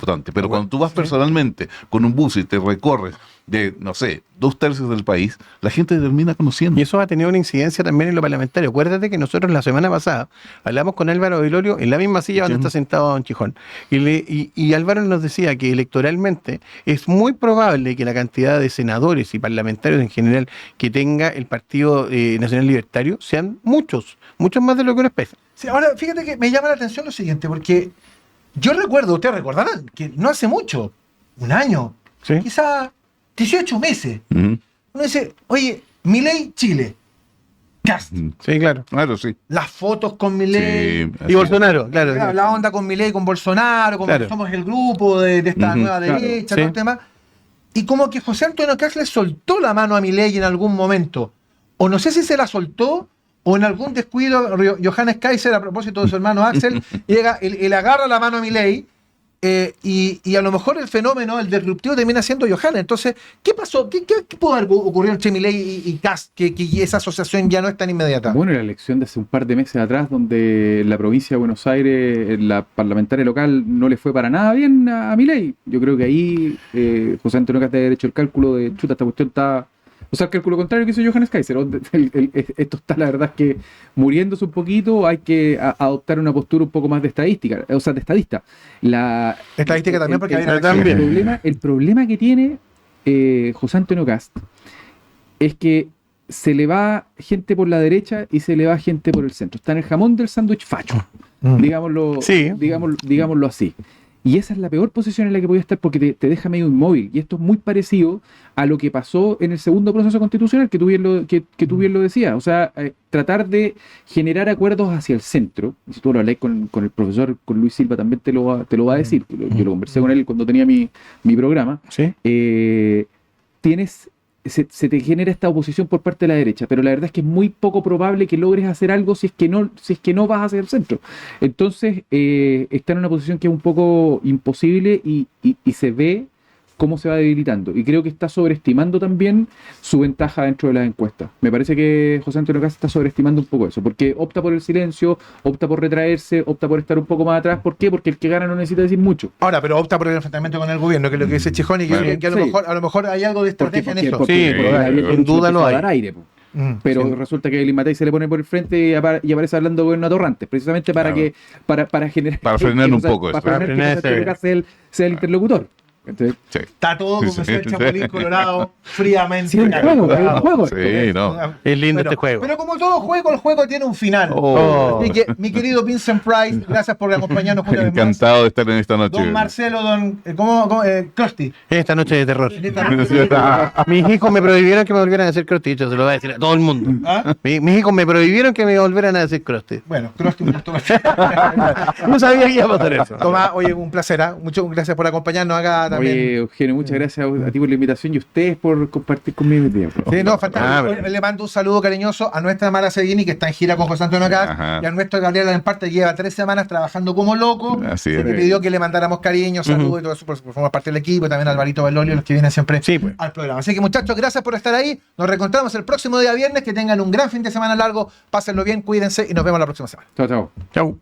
votante. Pero cuando tú vas personalmente con un bus y te recorres de, no sé, 2/3 del país, la gente te termina conociendo. Y eso ha tenido una incidencia también en lo parlamentario. Acuérdate que nosotros la semana pasada hablamos con Álvaro Vilorio en la misma silla donde Sí. está sentado Don Chijón. Y Álvaro nos decía que electoralmente es muy probable que la cantidad de senadores y parlamentarios en general que tenga el Partido Nacional Libertario sean muchos más de lo que uno espera. Sí, ahora, fíjate que me llama la atención lo siguiente, porque yo recuerdo, ustedes recordarán, que no hace mucho, un año, ¿Sí? quizá 18 meses, Ujú. uno dice, oye, Milei, Chile, Kast, Sí, claro. Claro, sí. las fotos con Milei, Sí, Y así Bolsonaro, claro. la onda con Milei, con Bolsonaro, como Claro. que somos el grupo de esta Ujú, nueva claro, derecha, sí. todo el tema, y como que José Antonio Kast le soltó la mano a Milei en algún momento, o no sé si se la soltó, o en algún descuido, Johannes Kaiser, a propósito de su hermano Axel, llega y le agarra la mano a Milei, y a lo mejor el fenómeno, el disruptivo, termina siendo Johanna. Entonces, ¿qué pasó? ¿Qué pudo haber ocurrido entre Milei y Kast que esa asociación ya no es tan inmediata? Bueno, la elección de hace un par de meses atrás, donde en la provincia de Buenos Aires, la parlamentaria local no le fue para nada bien a Milei. Yo creo que ahí José Antonio Kast debe haber hecho el cálculo de, chuta, esta cuestión está... O sea, el cálculo contrario que hizo Johannes Kaiser. Esto está, la verdad, es que muriéndose un poquito, hay que adoptar una postura un poco más de estadística, o sea, de estadista. Estadística también, porque hay el problema que tiene José Antonio Kast es que se le va gente por la derecha y se le va gente por el centro. Está en el jamón del sándwich facho, digámoslo así. Y esa es la peor posición en la que podía estar porque te deja medio inmóvil. Y esto es muy parecido a lo que pasó en el segundo proceso constitucional, que tú bien lo decías. O sea, tratar de generar acuerdos hacia el centro. Y si tú lo hablas con el profesor, con Luis Silva, también te lo va a decir. Yo lo conversé con él cuando tenía mi programa. ¿Sí? Se te genera esta oposición por parte de la derecha, pero la verdad es que es muy poco probable que logres hacer algo si es que no vas hacia el centro. Entonces, está en una posición que es un poco imposible y se ve cómo se va debilitando. Y creo que está sobreestimando también su ventaja dentro de las encuestas. Me parece que José Antonio Kast está sobreestimando un poco eso, porque opta por el silencio, opta por retraerse, opta por estar un poco más atrás. ¿Por qué? Porque el que gana no necesita decir mucho. Ahora, pero opta por el enfrentamiento con el gobierno, que es lo que dice Chijón, y que a lo mejor hay algo de estrategia en eso. Sin duda lo hay. Aire, pero resulta que el Matei se le pone por el frente y aparece hablando con atorrantes, precisamente para generar... Para frenar un poco eso. Para frenar que sea el interlocutor. Entonces, está todo como decía el Chapulín Colorado, fríamente. Sí, es un juego. Sí, no. Es lindo este juego. Pero como todo juego, el juego tiene un final. Así que, mi querido Vincent Price, gracias por acompañarnos. Encantado de estar en esta noche. Don Marcelo, Krusty. Esta noche de terror. Mis hijos me prohibieron que me volvieran a hacer Krusty, se lo voy a decir a todo el mundo. ¿Ah? Mis hijos me prohibieron que me volvieran a hacer Krusty. Bueno, Krusty, No sabía que iba a pasar eso. Tomás, oye, un placer, muchas gracias por acompañarnos acá también. Oye, Eugenio, muchas gracias a ti por la invitación y a ustedes por compartir conmigo el tiempo. Sí, no, fantástico. Le mando un saludo cariñoso a nuestra Mara Seguini, que está en gira con José Antonio Kast, y a nuestro Gabriel Lamparte, que lleva 3 semanas trabajando como loco. Así y es. me pidió que le mandáramos cariño, saludos y todo eso, por formar parte del equipo, y también a Alvarito Belolio, los que vienen siempre al programa. Así que, muchachos, gracias por estar ahí. Nos reencontramos el próximo día viernes. Que tengan un gran fin de semana largo. Pásenlo bien, cuídense y nos vemos la próxima semana. Chao, chao. Chau.